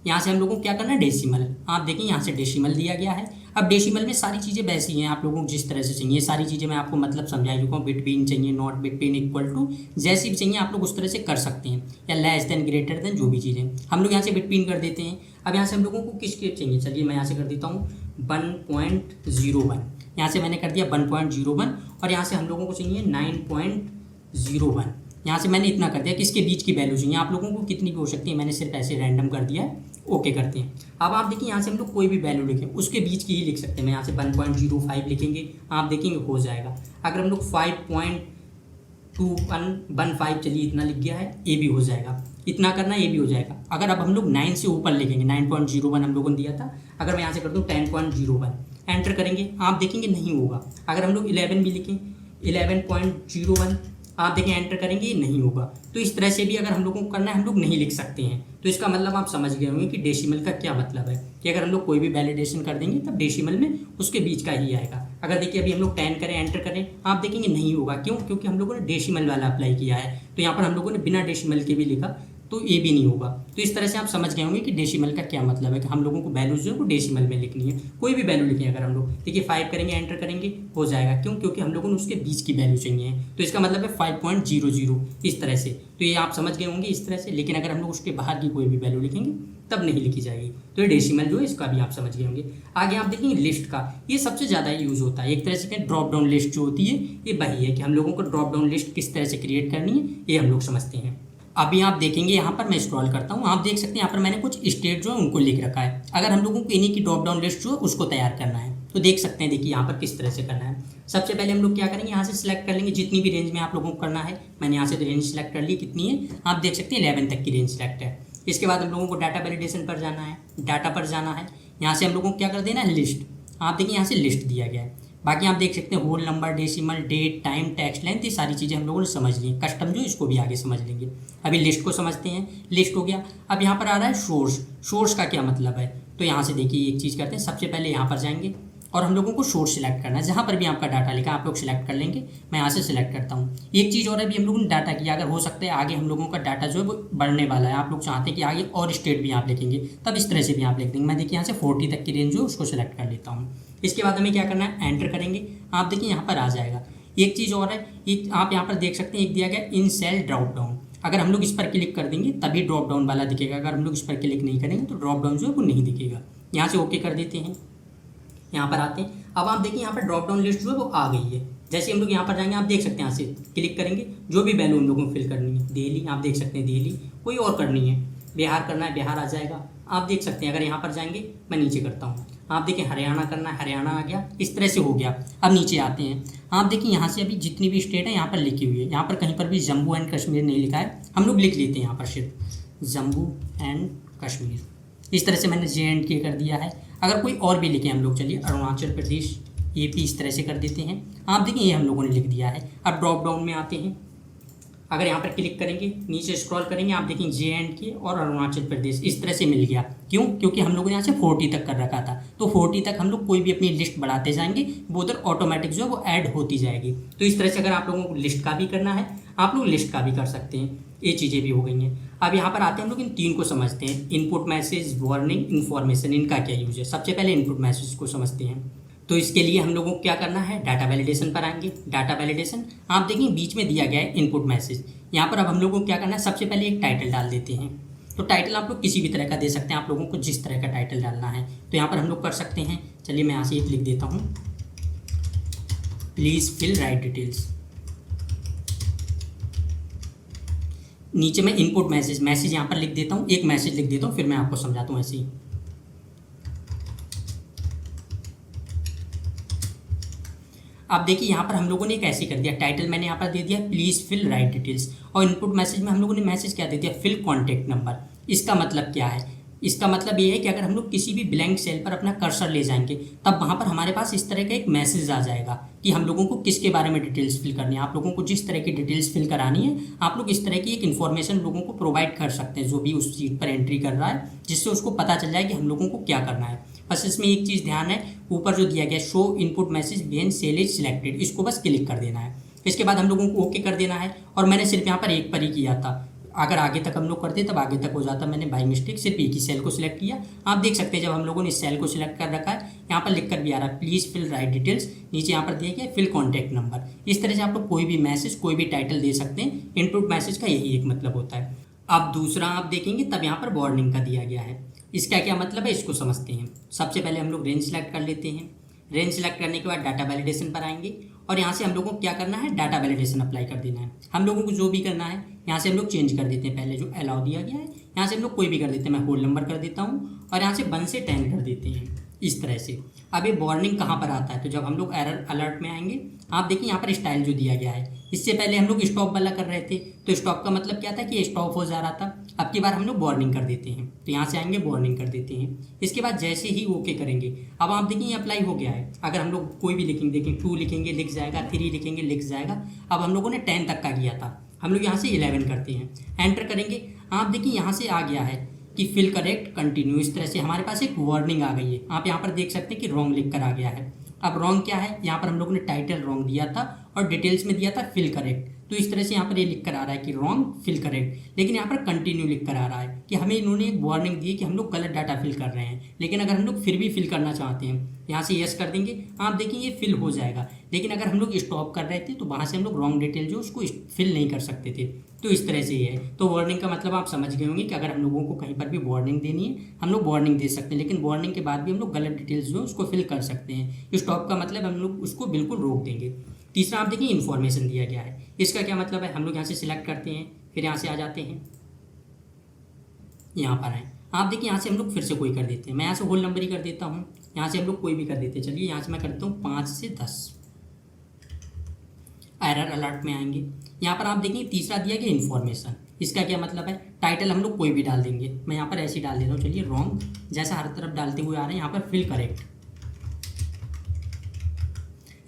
यहाँ से हम लोगों को क्या करना है, डेसिमल। आप देखिए यहाँ से डेसिमल दिया गया है। अब डेसिमल में सारी चीज़ें वैसी हैं, आप लोगों को जिस तरह से चाहिए सारी चीज़ें मैं आपको मतलब समझा चुका हूँ। बिटवीन चाहिए, नॉट बिटवीन, इक्वल टू, जैसी भी चाहिए आप लोग उस तरह से कर सकते हैं, या लेस देन, ग्रेटर देन, जो भी चीज़ें हम लोग यहाँ से बिटवीन कर देते हैं। अब यहाँ से हम लोगों को किसके चाहिए, चलिए मैं यहाँ से कर देता हूँ 1.01। यहाँ से मैंने कर दिया 1.01 और यहाँ से हम लोगों को चाहिए 9.01। यहाँ से मैंने इतना कर दिया, किसके बीच की वैल्यू चाहिए, आप लोगों को कितनी भी हो सकती है, मैंने सिर्फ ऐसे रैंडम कर दिया है। ओके करते हैं। अब आप देखिए यहाँ से हम लोग कोई भी वैल्यू लिखें उसके बीच की ही लिख सकते हैं। मैं यहाँ से 1.05 लिखेंगे, आप देखेंगे हो जाएगा। अगर हम लोग 5.2115, चलिए इतना लिख गया है, ये भी हो जाएगा। इतना करना ये भी हो जाएगा। अगर अब हम लोग 9 से ऊपर लिखेंगे, 9.01 हम लोगों ने दिया था, अगर मैं यहाँ से कर दूँ 10.01, एंटर करेंगे, आप देखेंगे नहीं होगा। अगर हम लोग 11 भी लिखें, 11.01, आप देखें एंटर करेंगे, ये नहीं होगा। तो इस तरह से भी अगर हम लोगों को करना है, हम लोग नहीं लिख सकते हैं। तो इसका मतलब आप समझ गए होंगे कि डेसिमल का क्या मतलब है, कि अगर हम लोग कोई भी वैलिडेशन कर देंगे तब डेसिमल में उसके बीच का ही आएगा। अगर देखिए अभी हम लोग 10 करें, एंटर करें, आप देखेंगे नहीं होगा। क्यों? क्योंकि हम लोगों ने डेसिमल वाला अप्लाई किया है। तो यहाँ पर हम लोगों ने बिना डेसिमल के भी लिखा, तो ये भी नहीं होगा। तो इस तरह से आप समझ गए होंगे कि डेसिमल का क्या मतलब है, कि हम लोगों को वैल्यूज जो है वो डेसिमल में लिखनी है। कोई भी वैल्यू लिखें, अगर हम लोग देखिए 5 करेंगे, एंटर करेंगे, हो जाएगा। क्यों? क्योंकि हम लोगों ने उसके बीच की वैल्यू चाहिए है। तो इसका मतलब है 5.00, इस तरह से। तो ये आप समझ गए होंगे इस तरह से। लेकिन अगर हम लोग उसके बाहर की कोई भी वैल्यू लिखेंगे तब नहीं लिखी जाएगी। तो ये डेसिमल जो है इसका भी आप समझ गए होंगे। आगे आप देखेंगे लिस्ट का, ये सबसे ज़्यादा यूज़ होता है। एक तरह से ड्रॉप डाउन लिस्ट जो होती है, ये वही है कि हम लोगों को ड्रॉप डाउन लिस्ट किस तरह से क्रिएट करनी है, ये हम लोग समझते हैं। अभी आप देखेंगे यहाँ पर मैं स्क्रॉल करता हूँ, आप देख सकते हैं यहाँ पर मैंने कुछ स्टेट जो है उनको लिख रखा है। अगर हम लोगों को इन्हीं की ड्रॉप डाउन लिस्ट जो है उसको तैयार करना है, तो देख सकते हैं। देखिए यहाँ पर किस तरह से करना है। सबसे पहले हम लोग क्या करेंगे, यहाँ से सिलेक्ट कर लेंगे जितनी भी रेंज में आप लोगों को करना है। मैंने यहाँ से रेंज सिलेक्ट कर ली, कितनी है आप देख सकते हैं 11 तक की रेंज सिलेक्ट है। इसके बाद हम लोगों को डाटा वैलिडेशन पर जाना है, डाटा पर जाना है। यहाँ से हम लोगों को क्या कर देना है, लिस्ट। आप देखिए यहाँ से लिस्ट दिया गया है। बाकी आप देख सकते हैं whole number, decimal, date, time, text length, ये सारी चीज़ें हम लोगों ने समझ ली। कस्टम जो इसको भी आगे समझ लेंगे। अभी लिस्ट को समझते हैं। लिस्ट हो गया। अब यहाँ पर आ रहा है सोर्स। सोर्स का क्या मतलब है, तो यहाँ से देखिए एक चीज़ करते हैं। सबसे पहले यहाँ पर जाएंगे और हम लोगों को सोर्स सिलेक्ट करना है। जहाँ पर भी आपका डाटा लिखा आप लोग सिलेक्ट कर लेंगे। मैं यहाँ से सिलेक्ट करता हूँ। एक चीज़ और अभी हम लोगों ने डाटा किया, अगर हो सकता है आगे हम लोगों का डाटा जो है वो बढ़ने वाला है, आप लोग चाहते हैं कि आगे और स्टेट भी आप लिखेंगे, तब इस तरह से भी आप लिख देंगे। मैं देखिए यहाँ से 40 तक की रेंज जो उसको सिलेक्ट कर लेता हूँ। इसके बाद हमें क्या करना है, एंटर करेंगे। आप देखिए यहाँ पर आ जाएगा। एक चीज़ और है, एक आप यहाँ पर देख सकते हैं, एक दिया गया इन सेल ड्रॉप डाउन। अगर हम लोग इस पर क्लिक कर देंगे तभी ड्रॉप डाउन वाला दिखेगा। अगर हम लोग इस पर क्लिक नहीं करेंगे तो ड्रॉप डाउन जो है वो नहीं दिखेगा। यहाँ से ओके कर देते हैं। यहाँ पर आते हैं। अब आप देखिए यहाँ पर ड्रॉप डाउन लिस्ट जो है वो आ गई है। जैसे हम लोग यहाँ पर जाएंगे, आप देख सकते हैं, यहाँ से क्लिक करेंगे, जो भी वैल्यू हम लोगों को फिल करनी है, दिल्ली आप देख सकते हैं, दिल्ली, कोई और करनी है, बिहार करना है, बिहार आ जाएगा। आप देख सकते हैं। अगर यहाँ पर जाएंगे, मैं नीचे करता हूँ, आप देखिए हरियाणा करना है, हरियाणा आ गया। इस तरह से हो गया। अब नीचे आते हैं। आप देखिए यहाँ से अभी जितनी भी स्टेट है यहाँ पर लिखी हुई है। यहाँ पर कहीं पर भी जम्मू एंड कश्मीर नहीं लिखा है, हम लोग लिख लेते हैं यहाँ पर सिर्फ जम्मू एंड कश्मीर। इस तरह से मैंने JNK कर दिया है। अगर कोई और भी लिखे हम लोग, चलिए अरुणाचल प्रदेश, AP, इस तरह से कर देते हैं। आप देखिए ये हम लोगों ने लिख दिया है। अब ड्रॉप डाउन में आते हैं। अगर यहाँ पर क्लिक करेंगे, नीचे स्क्रॉल करेंगे, आप देखेंगे JNK और अरुणाचल प्रदेश इस तरह से मिल गया। क्यों? क्योंकि हम लोगों ने यहाँ से 40 तक कर रखा था। तो 40 तक हम लोग कोई भी अपनी लिस्ट बढ़ाते जाएंगे, वो उधर ऑटोमेटिक जो है वो ऐड होती जाएगी। तो इस तरह से अगर आप लोगों को लिस्ट का भी करना है, आप लोग लिस्ट का भी कर सकते हैं। ये चीज़ें भी हो गई हैं। अब यहाँ पर आते हैं, हम लोग इन 3 को समझते हैं। इनपुट मैसेज, वार्निंग, इन्फॉर्मेशन, इनका क्या यूज है। सबसे पहले इनपुट मैसेज को समझते हैं। तो इसके लिए हम लोगों को क्या करना है, डाटा वैलिडेशन पर आएंगे। डाटा वैलिडेशन आप देखिए बीच में दिया गया है इनपुट मैसेज। यहाँ पर अब हम लोगों को क्या करना है, सबसे पहले एक टाइटल डाल देते हैं। तो टाइटल आप लोग किसी भी तरह का दे सकते हैं, आप लोगों को जिस तरह का टाइटल डालना है। तो यहाँ पर हम लोग कर सकते हैं, चलिए मैं यहाँ से एक लिख देता हूँ, प्लीज़ फिल राइट डिटेल्स। नीचे मैं इनपुट मैसेज यहाँ पर लिख देता हूँ, एक मैसेज लिख देता हूँ, फिर मैं आपको समझाता हूँ ऐसे ही। अब देखिए यहाँ पर हम लोगों ने एक ऐसे कर दिया, टाइटल मैंने यहाँ पर दे दिया प्लीज़ फिल राइट डिटेल्स, और इनपुट मैसेज में हम लोगों ने मैसेज क्या दे दिया, फिल कॉन्टैक्ट नंबर। इसका मतलब क्या है, इसका मतलब ये है कि अगर हम लोग किसी भी ब्लैंक सेल पर अपना कर्सर ले जाएंगे तब वहाँ पर हमारे पास इस तरह का एक मैसेज आ जाएगा कि हम लोगों को किसके बारे में डिटेल्स फिल करनी है। आप लोगों को जिस तरह की डिटेल्स फिल करानी है, आप लोग इस तरह की एक इन्फॉर्मेशन लोगों को प्रोवाइड कर सकते हैं जो भी उस सीट पर एंट्री कर रहा है, जिससे उसको पता चल जाए कि हम लोगों को क्या करना है। बस इसमें एक चीज़ ध्यान है, ऊपर जो दिया गया show input message when cell is selected, इसको बस क्लिक कर देना है। इसके बाद हम लोगों को ओके कर देना है, और मैंने सिर्फ यहाँ पर एक पर ही किया था, अगर आगे तक हम लोग करते तब आगे तक हो जाता। मैंने बाई मिस्टेक सिर्फ एक ही सेल को सिलेक्ट किया। आप देख सकते हैं जब हम लोगों ने इस सेल को सिलेक्ट कर रखा है, यहाँ पर लिख कर भी आ रहा है प्लीज़ फिल राइट डिटेल्स, नीचे यहाँ पर दिया गया फिल कॉन्टैक्ट नंबर। इस तरह से आप लोग कोई भी मैसेज, कोई भी टाइटल दे सकते हैं। इनपुट मैसेज का यही एक मतलब होता है। अब दूसरा आप देखेंगे तब यहाँ पर वार्निंग का दिया गया है। इसका क्या मतलब है, इसको समझते हैं। सबसे पहले हम लोग रेंज सेलेक्ट कर लेते हैं। रेंज सेलेक्ट करने के बाद डाटा वैलिडेशन पर आएंगे, और यहाँ से हम लोगों को क्या करना है, डाटा वैलिडेशन अप्लाई कर देना है। हम लोगों को जो भी करना है यहाँ से हम लोग चेंज कर देते हैं। पहले जो अलाउ दिया गया है यहाँ से हम लोग कोई भी कर देते हैं। मैं होल नंबर कर देता हूँ और यहाँ से 1 से 10 कर देते हैं, इस तरह से। अब ये वार्निंग कहाँ पर आता है, तो जब हम लोग एरर अलर्ट में आएंगे, आप देखिए यहाँ पर स्टाइल जो दिया गया है, इससे पहले हम लोग स्टॉप वाला कर रहे थे, तो स्टॉप का मतलब क्या था कि स्टॉप हो जा रहा था। अब की बार हम लोग वार्निंग कर देते हैं, तो यहाँ से आएंगे वार्निंग कर देते हैं। इसके बाद जैसे ही ओके करेंगे, अब आप देखिए ये अप्लाई हो गया है। अगर हम लोग कोई भी लिखेंगे, देखें 2 लिखेंगे लिख जाएगा, 3 लिखेंगे लिख जाएगा। अब हम लोगों ने 10 तक का किया था, हम लोग यहाँ से 11 करते हैं, एंटर करेंगे। आप देखिए यहाँ से आ गया है कि फिल करेक्ट कंटिन्यू, इस तरह से हमारे पास एक वार्निंग आ गई है। आप यहाँ पर देख सकते हैं कि रॉन्ग लिख कर आ गया है। अब रॉन्ग क्या है, यहाँ पर हम लोगों ने टाइटल रॉन्ग दिया था और डिटेल्स में दिया था फिल करेक्ट, तो इस तरह से यहाँ पर ये लिख कर आ रहा है कि रॉन्ग फिल करेक्ट। लेकिन यहाँ पर कंटिन्यू लिख कर आ रहा है कि हमें इन्होंने एक वार्निंग दी कि हम लोग गलत डाटा फिल कर रहे हैं। लेकिन अगर हम लोग फिर भी फिल करना चाहते हैं, यहाँ से यस कर देंगे, आप देखिए ये फिल हो जाएगा। लेकिन अगर हम लोग स्टॉप कर रहे थे तो वहाँ से हम लोग रॉन्ग डिटेल जो उसको फिल नहीं कर सकते थे। तो इस तरह से ये है। तो वार्निंग का मतलब आप समझ गए होंगे कि अगर हम लोगों को कहीं पर भी वार्निंग देनी है, हम लोग वार्निंग दे सकते हैं, लेकिन वार्निंग के बाद भी हम लोग गलत डिटेल्स जो उसको फिल कर सकते हैं। स्टॉप का मतलब हम लोग उसको बिल्कुल रोक देंगे। तीसरा आप देखिए इन्फॉर्मेशन दिया गया है, इसका क्या मतलब है, हम लोग यहाँ से सिलेक्ट करते हैं, फिर यहाँ से आ जाते हैं, यहाँ पर आए। आप देखिए यहाँ से हम लोग फिर से कोई कर देते हैं, मैं यहाँ से होल नंबर ही कर देता हूँ, यहाँ से हम लोग कोई भी कर देते हैं। चलिए यहाँ से मैं करता हूँ 5 से 10। एरर अलर्ट में आएंगे, यहाँ पर आप देखिए तीसरा दिया गया इन्फॉर्मेशन, इसका क्या मतलब है, टाइटल हम लोग कोई भी डाल देंगे। मैं यहाँ पर ऐसे ही डाल देता हूँ, चलिए रॉन्ग, जैसा हर तरफ डालते हुए आ रहे हैं, यहाँ पर फिल करेक्ट।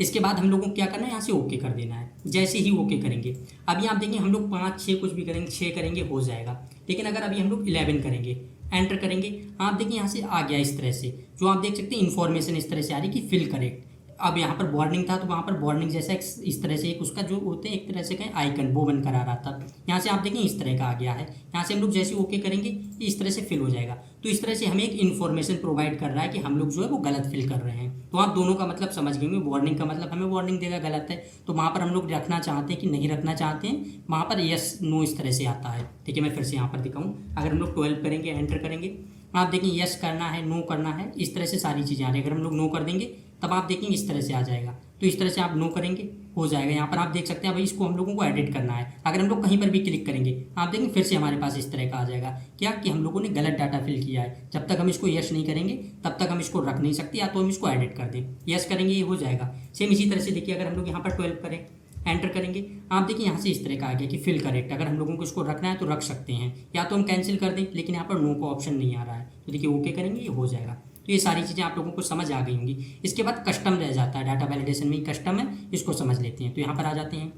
इसके बाद हम लोगों को क्या करना है, यहाँ से ओके कर देना है। जैसे ही ओके करेंगे, अभी आप देखिए हम लोग 5 6 कुछ भी करेंगे, 6 करेंगे हो जाएगा। लेकिन अगर अभी हम लोग 11 करेंगे, एंटर करेंगे, आप देखिए यहाँ से आ गया इस तरह से, जो आप देख सकते हैं इन्फॉर्मेशन इस तरह से आ रही कि फिल करेक्ट। अब यहाँ पर वार्निंग था तो वहाँ पर वार्निंग जैसा इस तरह से एक उसका जो होते हैं एक तरह से कहें आइकन वो बन कर आ रहा था। यहाँ से आप देखें इस तरह का आ गया है, यहाँ से हम लोग जैसे ओके करेंगे इस तरह से फिल हो जाएगा। तो इस तरह से हमें एक इन्फॉर्मेशन प्रोवाइड कर रहा है कि हम लोग जो है वो गलत फिल कर रहे हैं। तो आप दोनों का मतलब समझ गए होंगे। वार्निंग का मतलब हमें वार्निंग देगा गलत है, तो वहाँ पर हम लोग रखना चाहते हैं कि नहीं रखना चाहते हैं, वहाँ पर यस नो इस तरह से आता है। ठीक है, मैं फिर से यहाँ पर दिखाऊँ, अगर हम लोग 12 करेंगे, एंटर करेंगे, आप देखिए यस करना है, नो करना है, इस तरह से सारी चीज़ें आ रही है। अगर हम लोग नो कर देंगे तब आप देखेंगे इस तरह से आ जाएगा। तो इस तरह से आप नो करेंगे हो जाएगा। यहाँ पर आप देख सकते हैं भाई इसको हम लोगों को एडिट करना है। अगर हम लोग कहीं पर भी क्लिक करेंगे, आप देखेंगे फिर से हमारे पास इस तरह का आ जाएगा, क्या कि हम लोगों ने गलत डाटा फिल किया है। जब तक हम इसको यस नहीं करेंगे तब तक हम इसको रख नहीं सकते, या तो हम इसको एडिट कर दें। यस करेंगे ये हो जाएगा। सेम इसी तरह से देखिए, अगर हम लोग यहाँ पर 12 करें, एंटर करेंगे, आप देखिए यहाँ से इस तरह का आ गया कि फिल करेक्ट। अगर हम लोगों को इसको रखना है तो रख सकते हैं, या तो हम कैंसिल कर दें, लेकिन यहाँ पर नो का ऑप्शन नहीं आ रहा है। तो देखिए ओके करेंगे ये हो जाएगा। तो ये सारी चीज़ें आप लोगों को समझ आ गई होंगी। इसके बाद कस्टम रह जाता है, डाटा वैलिडेशन में ही कस्टम है, इसको समझ लेते हैं। तो यहाँ पर आ जाते हैं।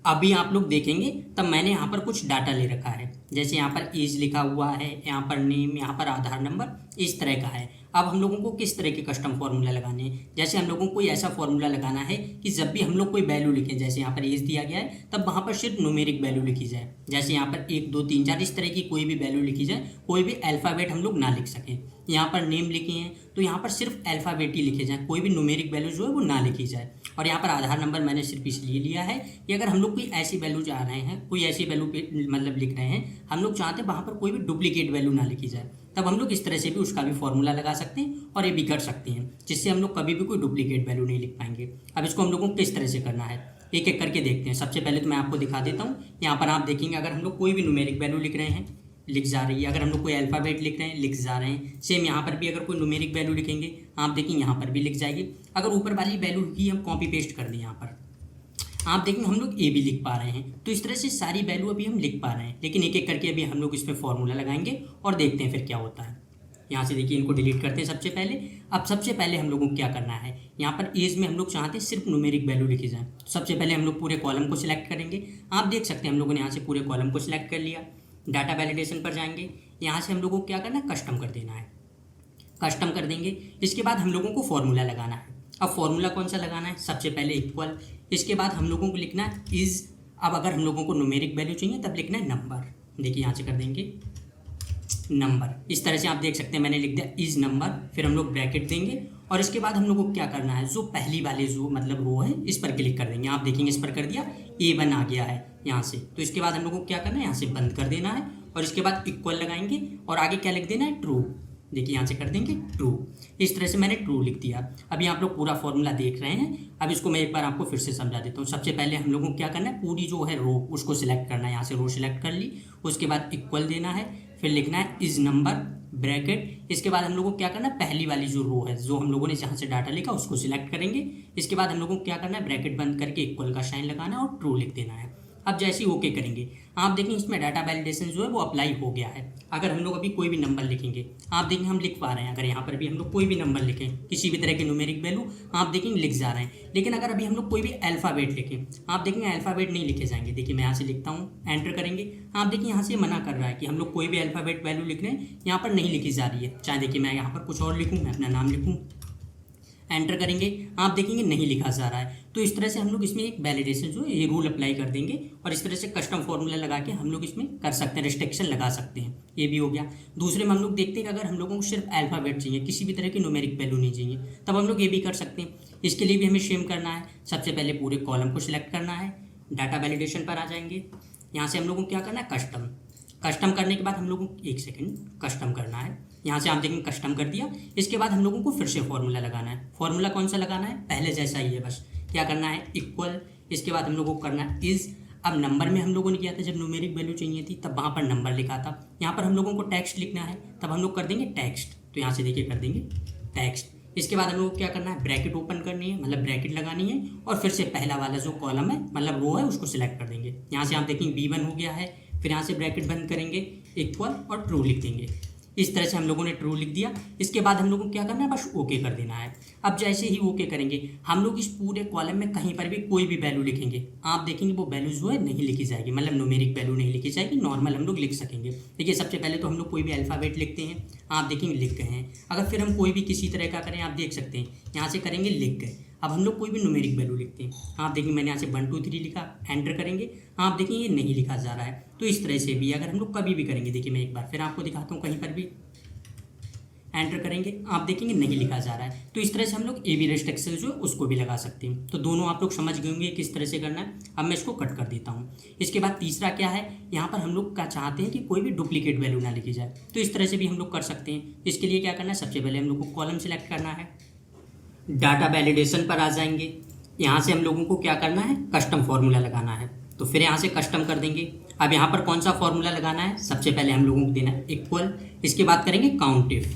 अभी आप लोग देखेंगे तब मैंने यहाँ पर कुछ डाटा ले रखा है। जैसे यहाँ पर एज लिखा हुआ है, यहाँ पर नेम, यहाँ पर आधार नंबर, इस तरह का है। अब हम लोगों को किस तरह के कस्टम फार्मूला लगाने हैं, जैसे हम लोगों को कोई ऐसा फार्मूला लगाना है कि जब भी हम लोग कोई वैल्यू लिखें, जैसे यहाँ पर एज दिया गया है, तब वहाँ पर सिर्फ न्यूमेरिक वैल्यू लिखी जाए। जैसे यहाँ पर 1 2 3 4 इस तरह की कोई भी वैल्यू लिखी जाए, कोई भी अल्फ़ाबेट हम लोग ना लिख सकें। यहाँ पर नेम लिखे हैं तो यहाँ पर सिर्फ अल्फ़ाबेट ही लिखे जाए, कोई भी न्यूमेरिक वैल्यू जो है वो ना लिखी जाए। और यहाँ पर आधार नंबर मैंने सिर्फ इसलिए लिया है कि अगर हम लोग कोई ऐसी वैल्यू जा रहे हैं, कोई ऐसी वैल्यू पे मतलब लिख रहे हैं, हम लोग चाहते हैं वहाँ पर कोई भी डुप्लीकेट वैल्यू ना लिखी जाए, तब हम लोग इस तरह से भी उसका भी फॉर्मूला लगा सकते हैं और ये भी कर सकते हैं, जिससे हम लोग कभी भी कोई डुप्लीकेट वैल्यू नहीं लिख पाएंगे। अब इसको हम लोगों को किस तरह से करना है, एक एक करके देखते हैं। सबसे पहले तो मैं आपको दिखा देता हूँ। यहाँ पर आप देखेंगे अगर हम लोग कोई भी न्यूमेरिक वैल्यू लिख रहे हैं, लिख जा रही है। अगर हम लोग कोई अल्फ़ाबेट लिख रहे हैं, लिख जा रहे हैं। सेम यहाँ पर भी अगर कोई न्यूमेरिक वैल्यू लिखेंगे, आप देखेंगे यहाँ पर भी लिख जाएगी। अगर ऊपर वाली वैल्यू की हम कॉपी पेस्ट कर दें, यहाँ पर आप देखेंगे हम लोग ए भी लिख पा रहे हैं। तो इस तरह से सारी वैल्यू अभी हम लिख पा रहे हैं, लेकिन एक एक करके अभी हम लोग इस पर फॉर्मूला लगाएंगे और देखते हैं फिर क्या होता है। यहाँ से देखिए, इनको डिलीट करते हैं सबसे पहले। अब सबसे पहले हम लोगों को क्या करना है, यहाँ पर एज में हम लोग चाहते हैं सिर्फ न्यूमेरिक वैल्यू लिखी जाए। सबसे पहले हम लोग पूरे कॉलम को सिलेक्ट करेंगे। आप देख सकते हैं हम लोगों ने यहाँ से पूरे कॉलम को सिलेक्ट कर लिया। डाटा वैलिडेशन पर जाएंगे, यहाँ से हम लोगों को क्या करना है, कस्टम कर देना है। कस्टम कर देंगे, इसके बाद हम लोगों को फॉर्मूला लगाना है। अब फॉर्मूला कौन सा लगाना है, सबसे पहले इक्वल, इसके बाद हम लोगों को लिखना है इज़। अब अगर हम लोगों को न्यूमेरिक वैल्यू चाहिए तब लिखना है नंबर। देखिए यहाँ से कर देंगे नंबर। इस तरह से आप देख सकते हैं मैंने लिख दिया इज़ नंबर, फिर हम लोग ब्रैकेट देंगे और इसके बाद हम लोगों को क्या करना है, जो पहली वाले जो मतलब रो है इस पर क्लिक कर देंगे। आप देखेंगे इस पर कर दिया, A1 आ गया है यहाँ से। तो इसके बाद हम लोगों को क्या करना है, यहाँ से बंद कर देना है और इसके बाद इक्वल लगाएंगे और आगे क्या लिख देना है, ट्रू। देखिए यहाँ से कर देंगे ट्रू। इस तरह से मैंने ट्रू लिख दिया। अभी आप लोग पूरा फॉर्मूला देख रहे हैं। अब इसको मैं एक बार आपको फिर से समझा देता हूँ। सबसे पहले हम लोगों को क्या करना है, पूरी जो है रो उसको सिलेक्ट करना है। यहाँ से रो सिलेक्ट कर ली, उसके बाद इक्वल देना है, फिर लिखना है इज़ नंबर ब्रैकेट। इसके बाद हम लोगों को क्या करना है, पहली वाली जो रो है जो हम लोगों ने जहाँ से डाटा लिखा उसको सिलेक्ट करेंगे। इसके बाद हम लोगों को क्या करना है, ब्रैकेट बंद करके इक्वल का साइन लगाना है और ट्रू लिख देना है। अब जैसे ही ओके करेंगे, आप देखेंगे इसमें डाटा वैलिडेशन जो है वो अप्लाई हो गया है। अगर हम लोग अभी कोई भी नंबर लिखेंगे, आप देखेंगे हम लिख पा रहे हैं। अगर यहाँ पर भी हम लोग कोई भी नंबर लिखें, किसी भी तरह के न्यूमेरिक वैल्यू, आप देखेंगे लिख जा रहे हैं। लेकिन अगर अभी हम लोग कोई भी अल्फ़ाबेट लिखें, आप देखेंगे अल्फ़ाबेट नहीं लिखे जाएंगे। देखिए मैं यहाँ से लिखता हूँ, एंटर करेंगे, आप देखिए यहाँ से मना कर रहा है कि हम लोग कोई भी अल्फ़ाबेट वैल्यू लिख रहे हैं, यहाँ पर नहीं लिखी जा रही है। चाहे देखिए मैं यहाँ पर कुछ और लिखूँ, मैं अपना नाम लिखूँ, एंटर करेंगे, आप देखेंगे नहीं लिखा जा रहा है। तो इस तरह से हम लोग इसमें एक वैलिडेशन जो है ये रूल अप्लाई कर देंगे और इस तरह से कस्टम फॉर्मूला लगा के हम लोग इसमें कर सकते हैं, रिस्ट्रिक्शन लगा सकते हैं। ये भी हो गया। दूसरे में हम लोग देखते हैं कि अगर हम लोगों को सिर्फ अल्फ़ाबेट चाहिए, किसी भी तरह की न्यूमेरिक वैल्यू नहीं चाहिए, तब हम लोग ये भी कर सकते हैं। इसके लिए भी हमें सेम करना है। सबसे पहले पूरे कॉलम को सिलेक्ट करना है, डाटा वैलिडेशन पर आ जाएंगे। यहाँ से हम लोगों को क्या करना है, कस्टम। कस्टम करने के बाद हम लोगों को एक सेकेंड कस्टम करना है। यहाँ से आप देखेंगे कस्टम कर दिया। इसके बाद हम लोगों को फिर से फॉर्मूला लगाना है। फॉर्मूला कौन सा लगाना है, पहले जैसा ही है, बस क्या करना है, इक्वल। इसके बाद हम लोगों को करना है इज़। अब नंबर में हम लोगों ने किया था, जब न्यूमेरिक वैल्यू चाहिए थी तब वहाँ पर नंबर लिखा था। यहाँ पर हम लोगों को टेक्स्ट लिखना है, तब हम लोग कर देंगे टेक्स्ट। तो यहाँ से देखिए कर देंगे टेक्स्ट। इसके बाद हम लोग को क्या करना है, ब्रैकेट ओपन करनी है, मतलब ब्रैकेट लगानी है और फिर से पहला वाला जो कॉलम है मतलब रो है उसको सिलेक्ट कर देंगे। यहाँ से आप देखेंगे B1 हो गया है। फिर यहाँ से ब्रैकेट बंद करेंगे, इक्वल और ट्रू लिख देंगे। इस तरह से हम लोगों ने ट्रू लिख दिया। इसके बाद हम लोगों को क्या करना है, बस ओके कर देना है। अब जैसे ही ओके करेंगे, हम लोग इस पूरे कॉलम में कहीं पर भी कोई भी वैल्यू लिखेंगे, आप देखेंगे वो वैल्यू जो है नहीं लिखी जाएगी, मतलब न्यूमेरिक वैल्यू नहीं लिखी जाएगी, नॉर्मल हम लोग लिख सकेंगे। देखिए सबसे पहले तो हम लोग कोई भी अल्फ़ाबेट लिखते हैं, आप देखेंगे लिख गए हैं। अगर फिर हम कोई भी किसी तरह का करें, आप देख सकते हैं यहाँ से करेंगे लिख गए। अब हम लोग कोई भी न्यूमेरिक वैल्यू लिखते हैं, आप देखेंगे मैंने यहाँ से 1 2 3 लिखा, एंटर करेंगे, आप देखेंगे ये नहीं लिखा जा रहा है। तो इस तरह से भी अगर हम लोग कभी भी करेंगे, देखिए मैं एक बार फिर आपको दिखाता हूँ, कहीं पर भी एंटर करेंगे, आप देखेंगे नहीं लिखा जा रहा है। तो इस तरह से हम लोग AB रिस्ट्रिक्शन जो है उसको भी लगा सकते हैं। तो दोनों आप लोग समझ गए होंगे किस तरह से करना है। अब मैं इसको कट कर देता हूँ। इसके बाद तीसरा क्या है, यहाँ पर हम लोग क्या चाहते हैं कि कोई भी डुप्लीकेट वैल्यू ना लिखी जाए, तो इस तरह से भी हम लोग कर सकते हैं। इसके लिए क्या करना है, सबसे पहले हम लोग को कॉलम सेलेक्ट करना है, डाटा वैलिडेशन पर आ जाएंगे। यहाँ से हम लोगों को क्या करना है, कस्टम फॉर्मूला लगाना है। तो फिर यहाँ से कस्टम कर देंगे। अब यहाँ पर कौन सा फॉर्मूला लगाना है, सबसे पहले हम लोगों को देना है इक्वल। इसके बाद करेंगे काउंट इफ,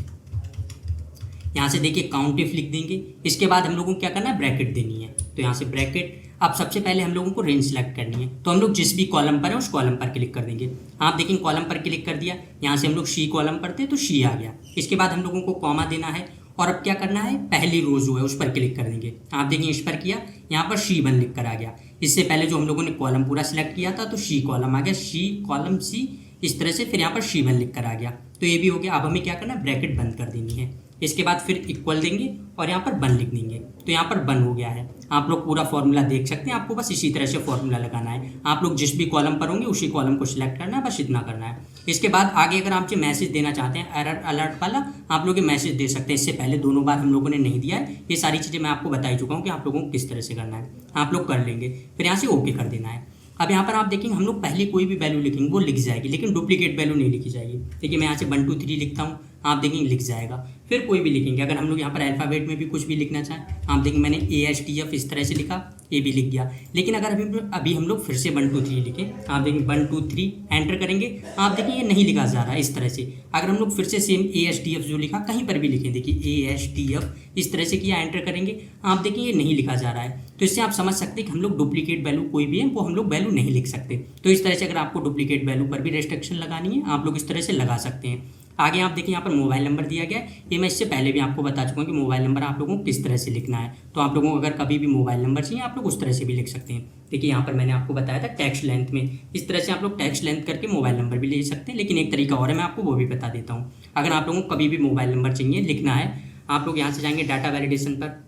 यहाँ से देखिए काउंट इफ लिख देंगे। इसके बाद हम लोगों को क्या करना है, ब्रैकेट देनी है। तो यहाँ से ब्रैकेट। अब सबसे पहले हम लोगों को रेंज सेलेक्ट करनी है, तो हम लोग जिस भी कॉलम पर है उस कॉलम पर क्लिक कर देंगे। आप देखेंगे कॉलम पर क्लिक कर दिया, यहाँ से हम लोग C कॉलम पर थे तो C आ गया। इसके बाद हम लोगों को कॉमा देना है और अब क्या करना है, पहली रो जो है उस पर क्लिक कर देंगे। आप देखेंगे इस पर किया, यहाँ पर C1 लिख कर आ गया। इससे पहले जो हम लोगों ने कॉलम पूरा सिलेक्ट किया था तो C कॉलम आ गया, C कॉलम C। इस तरह से, फिर यहाँ पर C1 लिख कर आ गया, तो ये भी हो गया। अब हमें क्या करना है, ब्रैकेट बंद कर देनी है। इसके बाद फिर इक्वल देंगे और यहाँ पर 1 लिख देंगे, तो यहाँ पर 1 हो गया है। आप लोग पूरा फॉर्मूला देख सकते हैं, आपको बस इसी तरह से फॉर्मूला लगाना है। आप लोग जिस भी कॉलम पर होंगे उसी कॉलम को सिलेक्ट करना है, बस इतना करना है। इसके बाद आगे अगर आप जो मैसेज देना चाहते हैं एरर अलर्ट वाला, आप लोग ये मैसेज दे सकते हैं। इससे पहले दोनों बार हम लोगों ने नहीं दिया है, ये सारी चीज़ें मैं आपको बता ही चुका हूँ कि आप लोगों को किस तरह से करना है। आप लोग कर लेंगे, फिर यहाँ से ओके कर देना है। अब यहाँ पर आप देखेंगे हम लोग पहले कोई भी वैल्यू लिखेंगे वो लिख जाएगी, लेकिन डुप्लीकेट वैल्यू नहीं लिखी जाएगी। देखिए मैं यहाँ से 1 2 3 लिखता हूँ, आप देखेंगे लिख जाएगा। फिर कोई भी लिखेंगे, अगर हम लोग यहाँ पर अल्फ़ाबेट में भी कुछ भी लिखना चाहें, आप देखेंगे मैंने ASTF इस तरह से लिखा, ये भी लिख गया। लेकिन अगर अभी हम लोग फिर से 1 2 3 लिखें, आप देखेंगे 1 2 3 एंटर करेंगे, आप देखेंगे ये नहीं लिखा जा रहा है इस तरह से। अगर हम लोग फिर से सेम ASTF जो लिखा कहीं पर भी लिखें, देखिए ASTF इस तरह से किया, एंटर करेंगे, आप देखेंगे ये नहीं लिखा जा रहा है। तो इससे आप समझ सकते हैं कि हम लोग डुप्लीकेट वैल्यू कोई भी है वो हम लोग वैल्यू नहीं लिख सकते। तो इस तरह से अगर आपको डुप्लीकेट वैल्यू पर भी रेस्ट्रिक्शन लगानी है, आप लोग इस तरह से लगा सकते हैं। आगे आप देखिए यहाँ पर मोबाइल नंबर दिया गया है, ये मैं इससे पहले भी आपको बता चुका हूँ कि मोबाइल नंबर आप लोगों को किस तरह से लिखना है। तो आप लोगों को अगर कभी भी मोबाइल नंबर चाहिए, आप लोग उस तरह से भी लिख सकते हैं। देखिए यहाँ पर मैंने आपको बताया था टेक्स्ट लेंथ में, इस तरह से आप लोग टेक्स्ट लेंथ करके मोबाइल नंबर भी ले सकते हैं। लेकिन एक तरीका और है, मैं आपको वो भी बता देता हूँ। अगर आप लोगों को कभी भी मोबाइल नंबर चाहिए लिखना है, आप लोग यहाँ से जाएंगे डाटा वैलिडेशन पर।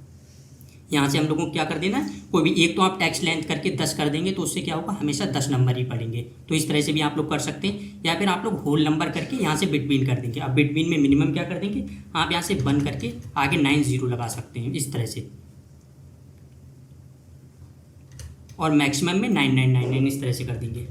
यहाँ से हम लोगों को क्या कर देना है, कोई भी एक तो आप टेक्स्ट लेंथ करके 10 कर देंगे, तो उससे क्या होगा, हमेशा 10 नंबर ही पड़ेंगे। तो इस तरह से भी आप लोग कर सकते हैं, या फिर आप लोग होल नंबर करके यहाँ से बिटवीन कर देंगे। अब बिटवीन में मिनिमम क्या कर देंगे, आप यहाँ से 1 करके आगे 9 0 लगा सकते हैं इस तरह से, और मैक्सिमम में 9999 इस तरह से कर देंगे।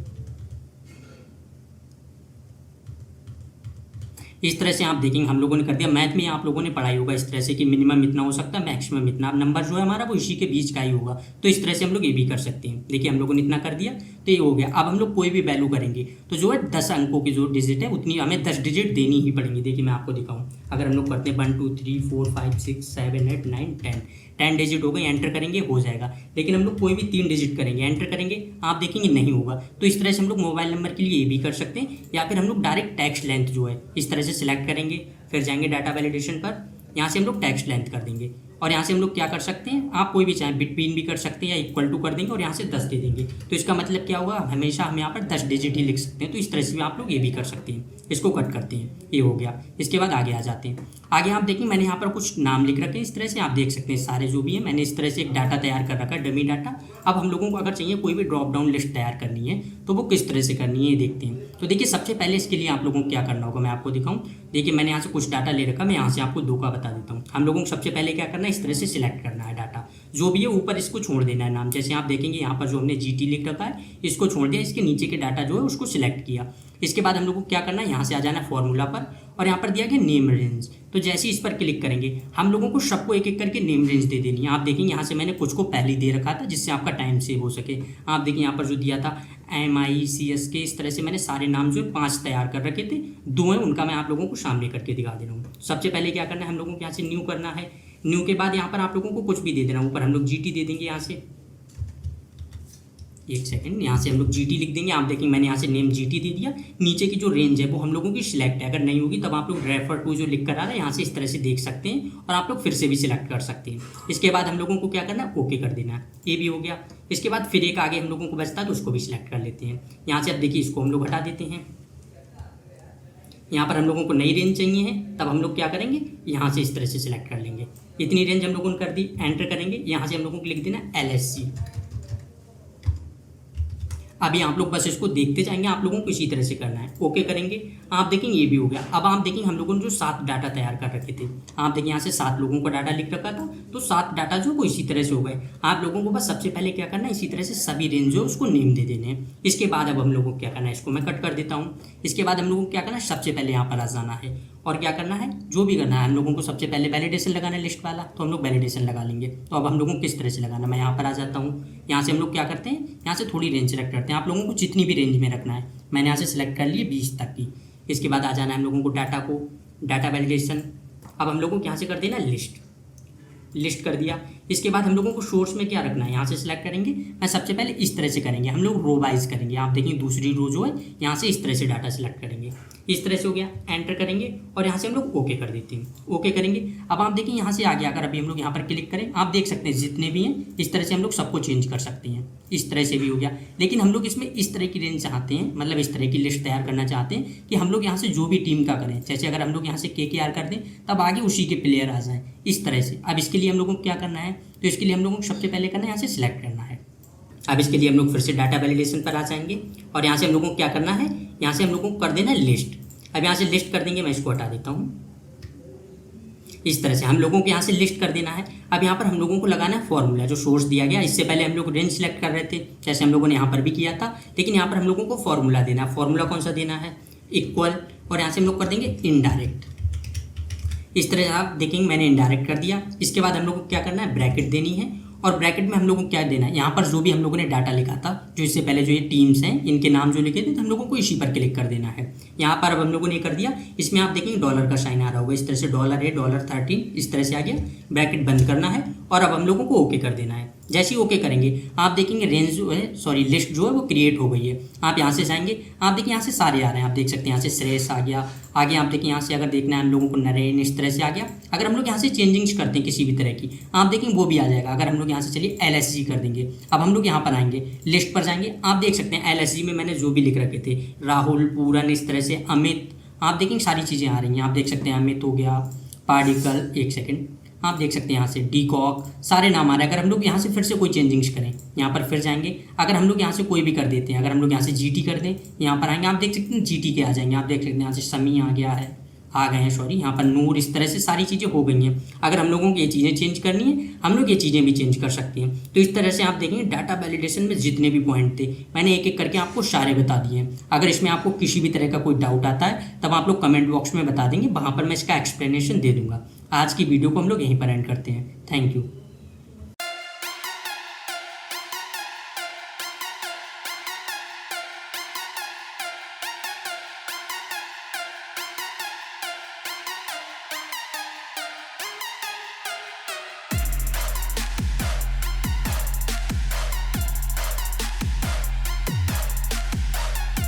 इस तरह से आप देखेंगे हम लोगों ने कर दिया। मैथ में आप लोगों ने पढ़ाई होगा इस तरह से कि मिनिमम इतना हो सकता है, मैक्सिमम इतना। नंबर जो है हमारा वो इसी के बीच का ही होगा, तो इस तरह से हम लोग ये भी कर सकते हैं। देखिए हम लोगों ने इतना कर दिया, तो ये हो गया। अब हम लोग कोई भी वैल्यू करेंगे तो जो है 10 अंकों की जो डिजिट है उतनी हमें 10 डिजिट देनी ही पड़ेंगी। देखिए मैं आपको दिखाऊँ, अगर हम लोग करते हैं 1 2 3 4 5 6 7 8 9 10 डिजिट हो गई, एंटर करेंगे हो जाएगा। लेकिन हम लोग कोई भी 3 डिजिट करेंगे, एंटर करेंगे, आप देखेंगे नहीं होगा। तो इस तरह से हम लोग मोबाइल नंबर के लिए ये भी कर सकते हैं, या फिर हम लोग डायरेक्ट टेक्स्ट लेंथ जो है इस तरह से सिलेक्ट करेंगे, फिर जाएंगे डाटा वैलिडेशन पर, यहाँ से हम लोग टेक्स्ट लेंथ कर देंगे, और यहाँ से हम लोग क्या कर सकते हैं, आप कोई भी चाहे बिटवीन भी कर सकते हैं या इक्वल टू कर देंगे और यहाँ से 10 दे देंगे। तो इसका मतलब क्या होगा, हमेशा हम यहाँ पर 10 डिजिट ही लिख सकते हैं। तो इस तरह से भी आप लोग ये भी कर सकते हैं। इसको कट करते हैं, ये हो गया। इसके बाद आगे आ जाते हैं। आगे आप देखिए मैंने यहाँ पर कुछ नाम लिख रखे हैं इस तरह से, आप देख सकते हैं सारे जो भी है मैंने इस तरह से एक डाटा तैयार कर रखा है, डमी डाटा। अब हम लोगों को अगर चाहिए कोई भी ड्रॉप डाउन लिस्ट तैयार करनी है तो वो किस तरह से करनी है ये देखते हैं। तो देखिए सबसे पहले इसके लिए आप लोगों को क्या करना होगा, मैं आपको दिखाऊँ। देखिए मैंने यहाँ से कुछ डाटा ले रखा, मैं यहाँ से आपको 2 का बता देता हूँ। हम लोगों को सबसे पहले क्या करना है, इस तरह से सिलेक्ट करना है डाटा जो भी है, ऊपर इसको छोड़ देना है नाम। जैसे आप देखेंगे यहाँ पर जो हमने GT लिख रखा है इसको छोड़ दिया, इसके नीचे के डाटा जो है उसको सिलेक्ट किया। इसके बाद हम लोग को क्या करना है, यहाँ से आ जाना है फॉर्मूला पर, और यहाँ पर दिया गया नेम रेंज। तो जैसे इस पर क्लिक करेंगे हम लोगों को सबको एक एक करके नेम रेंज दे देनी है। आप देखेंगे यहाँ से मैंने कुछ को पहले दे रखा था जिससे आपका टाइम सेव हो सके। आप देखिए यहाँ पर जो दिया था MICS के, इस तरह से मैंने सारे नाम जो है 5 तैयार कर रखे थे, 2 हैं उनका मैं आप लोगों को सामने करके दिखा दे रहा हूँ। सबसे पहले क्या करना है, हम लोगों को यहाँ से न्यू करना है। न्यू के बाद यहाँ पर आप लोगों को कुछ भी दे देना, ऊपर हम लोग GT दे देंगे। यहाँ से एक सेकंड, यहाँ से हम लोग GT लिख देंगे। आप देखेंगे मैंने यहाँ से नेम GT दे दिया। नीचे की जो रेंज है वो हम लोगों की सिलेक्ट है, अगर नहीं होगी तब आप लोग रेफर टू जो लिख कर आ रहा है यहाँ से इस तरह से देख सकते हैं, और आप लोग फिर से भी सिलेक्ट कर सकते हैं। इसके बाद हम लोगों को क्या करना है, ओके कर देना है। ये भी हो गया। इसके बाद फिर एक आगे हम लोगों को बचता है तो उसको भी सिलेक्ट कर लेते हैं। यहाँ से अब देखिए इसको हम लोग हटा देते हैं। यहाँ पर हम लोगों को नई रेंज चाहिए है, तब हम लोग क्या करेंगे, यहाँ से इस तरह से सिलेक्ट कर लेंगे। इतनी रेंज हम लोगों ने कर दी, एंटर करेंगे। यहाँ से हम लोगों को लिख देना LSC। अभी आप लोग बस इसको देखते जाएंगे, आप लोगों को इसी तरह से करना है। ओके करेंगे, आप देखेंगे ये भी हो गया। अब आप देखेंगे हम लोगों ने जो 7 डाटा तैयार कर रखे थे, आप देखिए यहाँ से 7 लोगों को डाटा लिख रखा था, तो 7 डाटा जो वो इसी तरह से हो गए। आप लोगों को बस सबसे पहले क्या करना है, इसी तरह से सभी रेंज जो उसको नेम दे देने हैं। इसके बाद अब हम लोगों को क्या करना है, इसको मैं कट कर देता हूँ। इसके बाद हम लोगों को क्या करना है, सबसे पहले यहाँ पर आ जाना है और क्या करना है, जो भी करना है हम लोगों को सबसे पहले वैलिडेशन लगाना है लिस्ट वाला, तो हम लोग वैलिडेशन लगा लेंगे। तो अब हम लोगों को किस तरह से लगाना, मैं यहाँ पर आ जाता हूँ। यहाँ से हम लोग क्या करते हैं, यहाँ से थोड़ी रेंज सेलेक्ट करते हैं। आप लोगों को जितनी भी रेंज में रखना है, मैंने यहाँ से सिलेक्ट कर लिए 20 तक की। इसके बाद आ जाना है हम लोगों को डाटा वैलिडेशन। अब हम लोगों को यहाँ से कर देना लिस्ट कर दिया। इसके बाद हम लोगों को सोर्स में क्या रखना है, यहाँ से सिलेक्ट करेंगे। मैं सबसे पहले इस तरह से करेंगे, हम लोग रो वाइज करेंगे। आप देखेंगे दूसरी रो जो है यहाँ से इस तरह से डाटा सिलेक्ट करेंगे। इस तरह से हो गया, एंटर करेंगे और यहाँ से हम लोग ओके कर देते हैं। ओके करेंगे। अब आप देखिए यहाँ से आगे आकर अभी हम लोग यहाँ पर क्लिक करें, आप देख सकते हैं जितने भी हैं इस तरह से हम लोग सबको चेंज कर सकते हैं। इस तरह से भी हो गया। लेकिन हम लोग इसमें इस तरह की रेंज चाहते हैं, मतलब इस तरह की लिस्ट तैयार करना चाहते हैं कि हम लोग यहाँ से जो भी टीम का करें, जैसे अगर हम लोग यहाँ से KKR कर दें तब आगे उसी के प्लेयर आ जाएँ इस तरह से। अब इसके लिए हम लोगों को क्या करना है, तो इसके लिए हम लोगों को सबसे पहले करना है यहाँ से सिलेक्ट करना है। अब इसके लिए हम लोग फिर से डाटा वैलिडेशन पर आ जाएंगे और यहाँ से हम लोगों को क्या करना है, यहाँ से हम लोगों को कर देना है लिस्ट। अब यहाँ से लिस्ट कर देंगे, मैं इसको हटा देता हूँ। इस तरह से हम लोगों को यहाँ से लिस्ट कर देना है। अब यहाँ पर हम लोगों को लगाना है फॉर्मूला जो सोर्स दिया गया। इससे पहले हम लोग रेंज सेलेक्ट कर रहे थे, जैसे हम लोगों ने यहाँ पर भी किया था, लेकिन यहाँ पर हम लोगों को फॉर्मूला देना है। फॉर्मूला कौन सा देना है, इक्वल, और यहाँ से हम लोग कर देंगे इनडायरेक्ट। इस तरह से आप देखेंगे मैंने इनडायरेक्ट कर दिया। इसके बाद हम लोग को क्या करना है, ब्रैकेट देनी है, और ब्रैकेट में हम लोगों को क्या देना है, यहाँ पर जो भी हम लोगों ने डाटा लिखा था, जो इससे पहले जो ये टीम्स हैं इनके नाम जो लिखे थे, तो हम लोगों को इसी पर क्लिक कर देना है। यहाँ पर अब हम लोगों ने कर दिया। इसमें आप देखेंगे डॉलर का साइन आ रहा होगा, इस तरह से डॉलर है, $13 इस तरह से आ गया। ब्रैकेट बंद करना है और अब हम लोगों को ओके कर देना है। जैसे ही ओके करेंगे आप देखेंगे रेंज जो है, सॉरी लिस्ट जो है वो क्रिएट हो गई है। आप यहाँ से जाएंगे, आप देखिए यहाँ से सारे आ रहे हैं, आप देख सकते हैं यहाँ से श्रेयस आ गया। आगे आप देखिए यहाँ से अगर देखना है हम लोगों को नरेन, इस तरह से आ गया। अगर हम लोग यहाँ से चेंजिंग्स करते हैं किसी भी तरह की, आप देखेंगे वो भी आ जाएगा। अगर हम लोग यहाँ से चलिए LSG कर देंगे। अब हम लोग यहाँ पर आएंगे, लिस्ट पर जाएंगे, आप देख सकते हैं LSG में मैंने जो भी लिख रखे थे, राहुल, पूरन, इस तरह से अमित, आप देखेंगे सारी चीज़ें आ रही हैं। आप देख सकते हैं अमित हो गया, पार्टिकल, एक सेकेंड, आप देख सकते हैं यहाँ से डीकॉक, सारे नाम आ रहे हैं। अगर हम लोग यहाँ से फिर से कोई चेंजिंग्स करें, यहाँ पर फिर जाएंगे, अगर हम लोग यहाँ से कोई भी कर देते हैं, अगर हम लोग यहाँ से GT कर दें, यहाँ पर आएंगे, आप देख सकते हैं GT के आ जाएंगे। आप देख सकते हैं यहाँ से समी आ गया है, आ गए हैं, सॉरी, यहाँ पर नूर, इस तरह से सारी चीज़ें हो गई हैं। अगर हम लोगों को ये चीज़ें चेंज करनी है, हम लोग ये चीज़ें भी चेंज कर सकते हैं। तो इस तरह से आप देखेंगे डाटा वैलिडेशन में जितने भी पॉइंट थे मैंने एक एक करके आपको सारे बता दिए हैं। अगर इसमें आपको किसी भी तरह का कोई डाउट आता है तब आप लोग कमेंट बॉक्स में बता देंगे, वहाँ पर मैं इसका एक्सप्लेनेशन दे दूँगा। आज की वीडियो को हम लोग यहीं पर एंड करते हैं। Thank you.